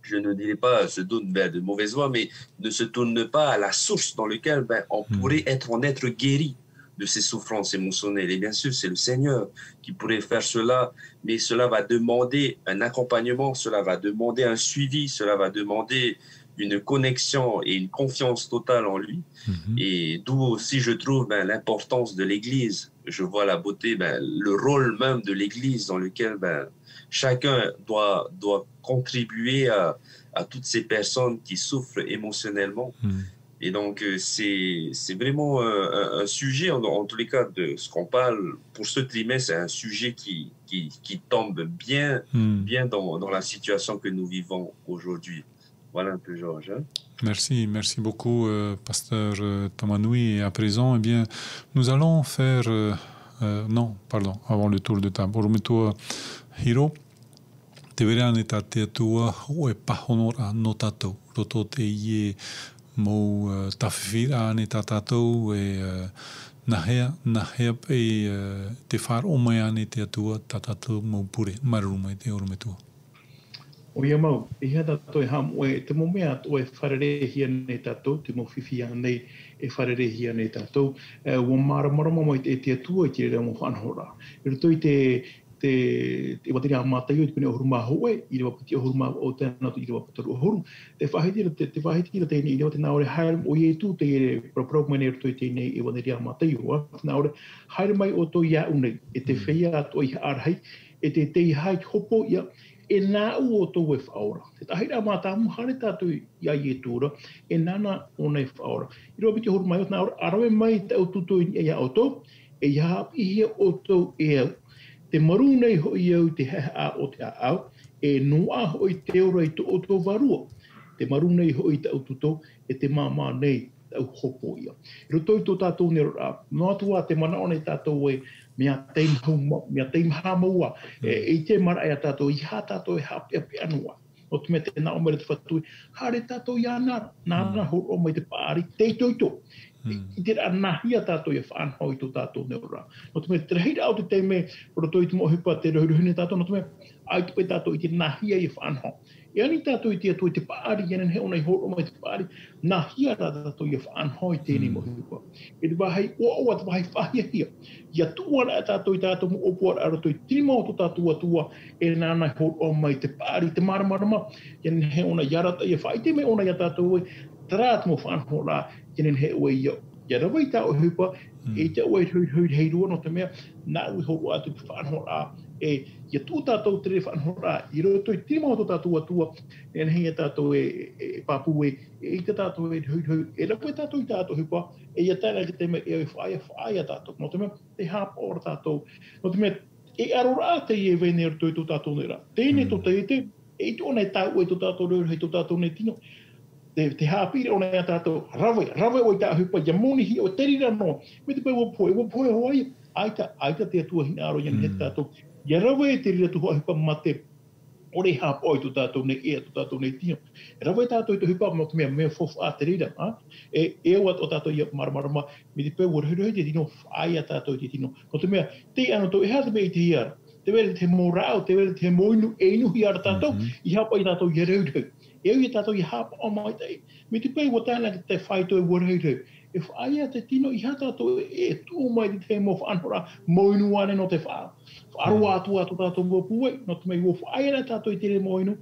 je ne dirais pas se tournent de mauvaise voie, mais ne se tournent pas à la source dans laquelle on pourrait être guéri de ces souffrances émotionnelles. Et bien sûr, c'est le Seigneur qui pourrait faire cela, mais cela va demander un accompagnement, cela va demander un suivi, cela va demander une connexion et une confiance totale en lui. Et d'où aussi, je trouve l'importance de l'Église. Je vois la beauté, le rôle même de l'Église dans lequel chacun doit contribuer à toutes ces personnes qui souffrent émotionnellement. Et donc, c'est vraiment un sujet, en tous les cas, de ce qu'on parle pour ce trimestre, c'est un sujet qui tombe bien dans la situation que nous vivons aujourd'hui. Voilà un peu, Georges. Merci beaucoup, pasteur Tamanoui. Et à présent, nous allons faire... avant le tour de table. Orometua Hiro, te verane ta te atua o e pahonora no tatou. Roto te ie mo tawhiwhira ane tā tātou nahea pe te whāra o mai ane te atua tā tātou mo pure maruruma te orometua. O ia mau, i hea tātou e ham oe, te mo mea o e wharerehi ane tātou, te mo whiwhi ane e wharerehi ane tātou. Ua maramarama mai te atua i te reo mo whanhora. I roto i te wateri a mātai o te pene ohuru mahoe, i rewa puti ohuru ma o tēnā tu i rewa putaru ohuru. Te whahitira tēnei, i rewa te nāore haere o i tū te ere proprau mene rutoi tēnei i wateri a mātai o. Nāore haere mai o tō ia unei, e te whea ato i arhai, e te tei hai hopo ia, e nā u o tō e whaora. Te tahira mātāmu hare tātou ia i e tūra, e nana o nei whaora. I rewa puti ohuru mai o nāore, arawe mai te au tuto i ia o tō, e ia hapi hia o tō e au. Te maru nei hoi au te heha o te au, e noa hoi te ora i tō o tō varua. Te maru nei hoi te aututo, e te māmā nei te au hopo ia. Roto i tō tātou ne rā, no atua te mana o nei tātou e mea teim hamaua, e te mara e a tātou, i hā tātou e hapi api anua. O te mea te nā o mere te whatui, hare tātou ia nāra horo o mai te pāri, te itoito. I te anahia tātou i whanhau i tō tātou neura. No te mea, te reira au te teime, roto i te mohipa te rauruhine tātou, no te mea, ai te pai tātou i te nahia i whanhau. E ani tātou i te atu i te pāri, ianen he ona i horo mai te pāri, nahia tātou i whanhau i tēnei mohipa. E te wahai oa te wahai whahia hia. Ia tuara e tātou i tātou mo opoara a roto i tirima o tō tātou atua, e nānai horo mai te pāri, te maramarama, ianen he ona iarata i whai te me ona i tātou e, Trat mo whanho rā, kenen he ue ia. Ia rawa i tā o hupa, e te ue hei rua no te mea, nā ui horo atu ki whanho rā. E ia tū tātou tere whanho rā, i roto i tīma o tō tātou atua, e hei tātou e papu e te tātou e hei, e rawa i tātou i tātou hupa, e ia tēnā ki te mea e whaia tātou. No te mea, te hāpa ora tātou. No te mea, e aro rā te i e vene roto i tō tātou nera. Tēne tō te e tō nei tāu e tō tātou reo hei tō tātou nei tino. Te hāpire o nei a tātou, rawe o i tā hupa, ia moni hi o terira no, me te pai wapoe hoai, aita te atua hina aro ian he tātou, ia rawe e terira tu hoa hupa mate, o rei hāpa oi tu tātou nei ea, tu tātou nei tino. Rawe tātou i tu hupa, mo te mea fofu a terira, e o tātou ia maramarama, me te pai warhuroi te tino, ai a tātou te tino. No te mea, te ano tō, e hata mea i te hiara, te were te morao, te were te moinu, e inu hiara tātou, i hapa i tātou ia reureu. E au i tātou i hapa o mai tei. Me te pai watana ki te whaitoi warheireu. E whaia te tino i hata tātou e tū mai te mo whanhora moinu ane no te wha. Whaarua atu tātou mua puai. No te mei wo whaia tātou i tere moinu.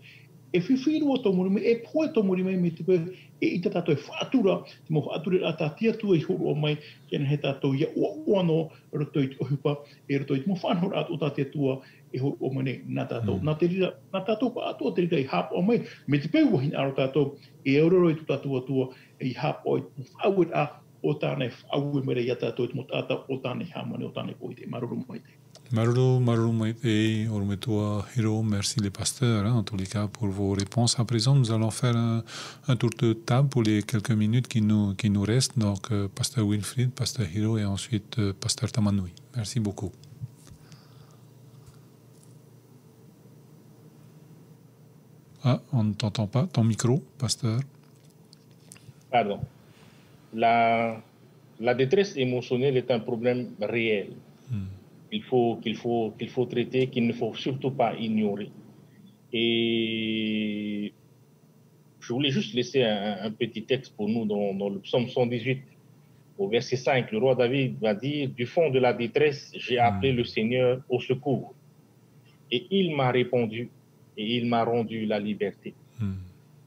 E whiwhiru o tō murime, e poe tō murime me te pai e i tātou e whaatura. Te mo whaatura a tā tia tua i horo o mai. Kena he tātou ia ua no roto i te ohupa. E roto i te mo whanhora atu tā tia tua. E horo o mane nā tātou. Nā tātou pa atua te rira i hapa o mai. Me te pēua hin aro tātou. E auroro i tu tātou atua. E i hapa o i whauet a o tāne whauet mere i a tātou. Mo tātou o tāne hamane o tāne poite. Maruru mai te. Maruru mai te. Orumetua Hiro. Merci les pasteurs, en tous les cas, pour vos réponses. À présent, nous allons faire un tour de table pour les quelques minutes qui nous restent. Donc, pasteur Wilfried, pasteur Hiro et ensuite pasteur Tamanui. Merci beaucoup. Ah, on ne t'entend pas. Ton micro, pasteur. Pardon. La détresse émotionnelle est un problème réel. Qu'il faut traiter, qu'il ne faut surtout pas ignorer. Et je voulais juste laisser un petit texte pour nous dans le psaume 118, au verset 5. Le roi David va dire, du fond de la détresse, j'ai appelé le Seigneur au secours. Et il m'a répondu. Et il m'a rendu la liberté.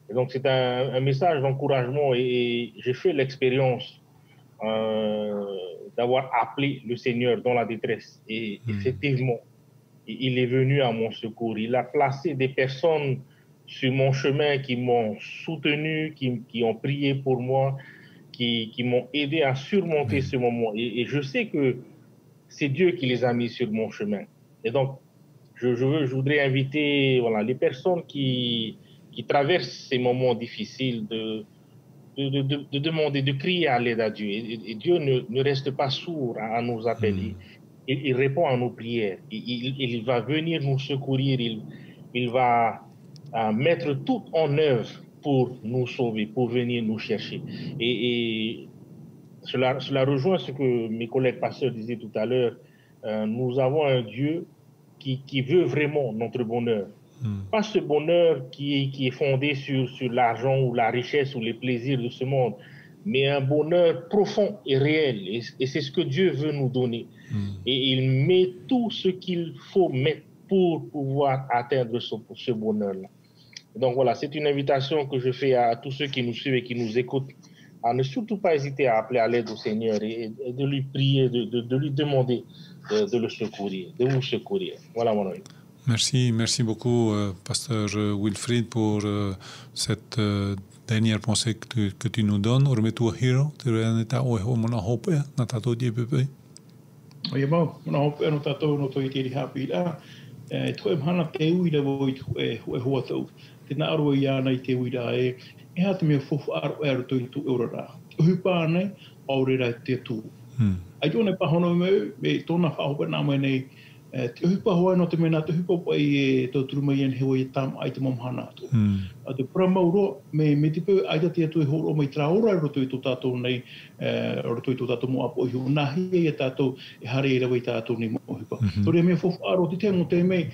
Et donc c'est un message d'encouragement et j'ai fait l'expérience d'avoir appelé le Seigneur dans la détresse. Et effectivement, il est venu à mon secours. Il a placé des personnes sur mon chemin qui m'ont soutenu, qui ont prié pour moi, qui m'ont aidé à surmonter ce moment. Et je sais que c'est Dieu qui les a mis sur mon chemin. Et donc, je voudrais inviter les personnes qui traversent ces moments difficiles de demander, de crier à l'aide à Dieu. Et Dieu ne reste pas sourd à nos appels. Il répond à nos prières. Il va venir nous secourir. Il va mettre tout en œuvre pour nous sauver, pour venir nous chercher. Et cela rejoint ce que mes collègues pasteurs disaient tout à l'heure. Nous avons un Dieu qui veut vraiment notre bonheur. Pas ce bonheur qui est fondé sur l'argent ou la richesse ou les plaisirs de ce monde, mais un bonheur profond et réel. Et c'est ce que Dieu veut nous donner. Et il met tout ce qu'il faut mettre pour pouvoir atteindre ce bonheur-là. Donc voilà, c'est une invitation que je fais à tous ceux qui nous suivent et qui nous écoutent à ne surtout pas hésiter à appeler à l'aide au Seigneur et de lui prier, de lui demander de le secourir, de vous secourir. Voilà mon ami. Merci beaucoup, pasteur Wilfried, pour cette dernière pensée que tu nous donnes. Ormetua hiro, te reaneta o ho mona hope na tato di pepe. O ia mau, mona hope no tatou no toi tiri hapi la. Toi mhana te uira voi hoa tau. Te na aro ia nei te uira e ha te mea fofu aro e aro toi tu eurora. Hupa nei, aurera te tu. Ai tōne pahono me tōna whahopa nā mai nei, te hupa hoa no te mena, te hupa pai e tō turuma ian hewa i tam ai te mamhana atu. Te pura mauro, me te pēu aita te atu e horo mai tra ora e roto i tō tātou nei, roto i tō tātou mo apo i hu, nā hia i a tātou e hare i rawa i tātou nei mo hupa. Tore mea fofu aro te tengo te mei,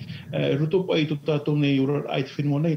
roto pai i tō tātou nei ora ai te whenua nei,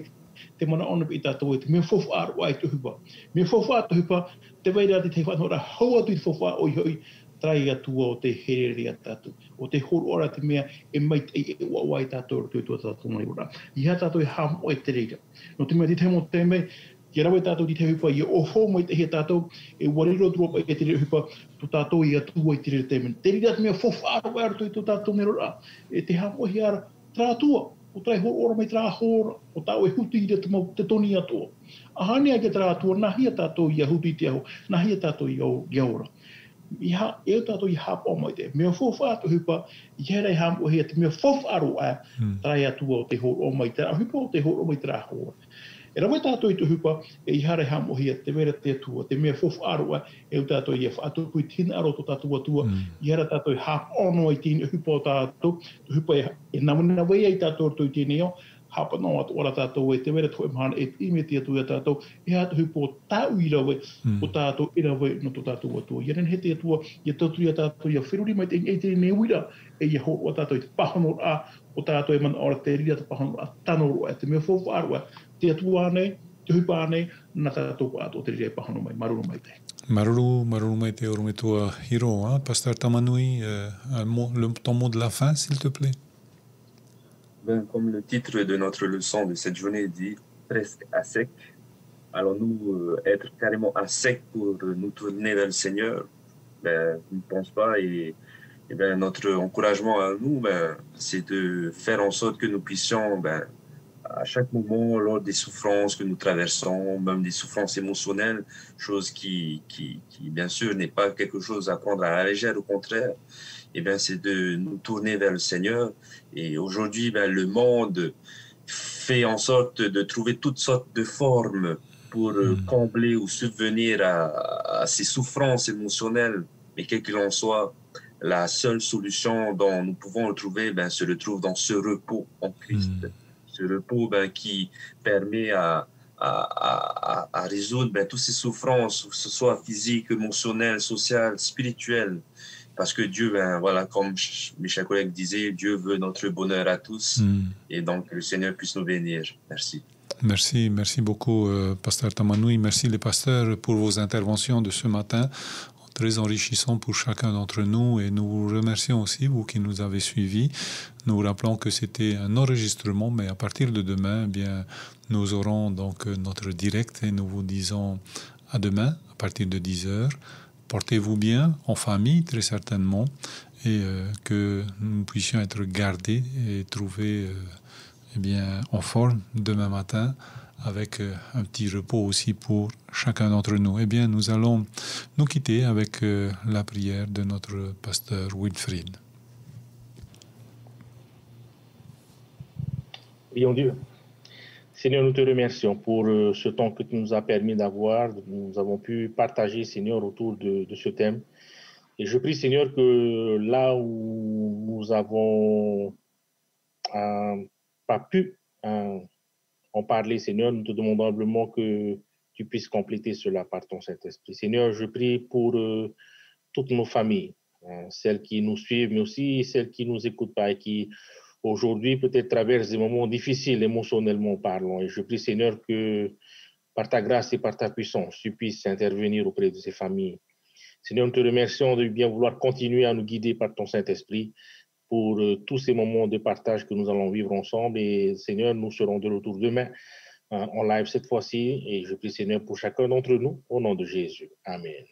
te mana ona i tātou e te mea fofu aro ai te hupa. Mea fofu aro te hupa, te weira te whanora hau atu i fofu aro i hoi, trai atua o te hereri a tātou. O te horo ora te mea e mai e wawai tātou o tō tātou mai ora. I ha tātou e hamo e te reira. No te mea te temo te mea, ki rawe tātou di te hupa, i ofo mai te he tātou, e wariro dropa e te hupa, tō tātou i atua i te reira te mea. Te reira te mea fofaro e aro tō tātou mai ora. E te hamo hi ara, tra atua. O trai horo ora mai tra hora, o tāu e hutu i te toni atua. Ahane ai ke tra atua, nahi a tātou i a hutu i te aho, nahi a tātou i aura. Ia e tātou i hapa o mai te. Mea fofa atu hupa, i herei hamu hea te mea fofa aro a trai atua o te horo o mai te hupa o te horo o mai te hora. E rawe tātou i tu hupa, e i herei hamu hea te vera te atua, te mea fofa aro a e tātou i a whaatu pui tina aro to tātou atua, i herei tātou i hapa ono i tina hupa o tātou, tu hupa e namuna wei ai tātou o tui tina o, hapa no atu ora tātou e te vera toi mahana e ime te atu e tātou e hatu hupo o tāu i rawe o tātou i rawe no to tātou atua. Ia ren he te atua i tautu i a tātou i a whiruri mai te te ne uira e i a ho o tātou i te pahono a o tātou e mana ora te rira te pahono a tano roa. Te mea fofu arua te atua anei, te hupa anei, na tātou pa ato te rira e pahono mai, maruru mai te. Maruru mai te orumetua hiro, hein? Pasteur Tamanui, ton mot de la fin, s'il te plaît. Ben, comme le titre de notre leçon de cette journée dit, presque à sec, allons-nous être carrément à sec pour nous tourner vers le Seigneur? Ben, je ne pense pas. Et ben, notre encouragement à nous, ben, c'est de faire en sorte que nous puissions, ben, à chaque moment, lors des souffrances que nous traversons, même des souffrances émotionnelles, chose qui bien sûr, n'est pas quelque chose à prendre à la légère, au contraire, eh bien, c'est de nous tourner vers le Seigneur. Et aujourd'hui, ben, le monde fait en sorte de trouver toutes sortes de formes pour combler ou subvenir à ces souffrances émotionnelles. Mais quel qu'il en soit, la seule solution dont nous pouvons le trouver, ben, se retrouve dans ce repos en Christ. Ce repos, ben, qui permet à résoudre, ben, toutes ces souffrances, que ce soit physiques, émotionnelles, sociales, spirituelles. Parce que Dieu, ben, voilà, comme mes chers collègues disaient, Dieu veut notre bonheur à tous. Et donc, le Seigneur puisse nous bénir. Merci. Merci beaucoup, pasteur Tamanoui. Merci les pasteurs pour vos interventions de ce matin, très enrichissant pour chacun d'entre nous. Et nous vous remercions aussi, vous qui nous avez suivis. Nous vous rappelons que c'était un enregistrement, mais à partir de demain, eh bien, nous aurons donc notre direct et nous vous disons à demain, à partir de 10h. Portez-vous bien, en famille, très certainement, et que nous puissions être gardés et trouver eh bien, en forme demain matin, avec un petit repos aussi pour chacun d'entre nous. Eh bien, nous allons nous quitter avec la prière de notre pasteur Wilfried. Prions Dieu. Seigneur, nous te remercions pour ce temps que tu nous as permis d'avoir. Nous avons pu partager, Seigneur, autour de ce thème. Et je prie, Seigneur, que là où nous avons pas pu en parler, Seigneur, nous te demandons humblement que tu puisses compléter cela par ton Saint-Esprit. Seigneur, je prie pour toutes nos familles, celles qui nous suivent, mais aussi celles qui ne nous écoutent pas et qui aujourd'hui peut-être traversent des moments difficiles émotionnellement parlant. Et je prie, Seigneur, que par ta grâce et par ta puissance, tu puisses intervenir auprès de ces familles. Seigneur, nous te remercions de bien vouloir continuer à nous guider par ton Saint-Esprit pour tous ces moments de partage que nous allons vivre ensemble. Et Seigneur, nous serons de retour demain en live cette fois-ci. Et je prie, Seigneur, pour chacun d'entre nous, au nom de Jésus. Amen.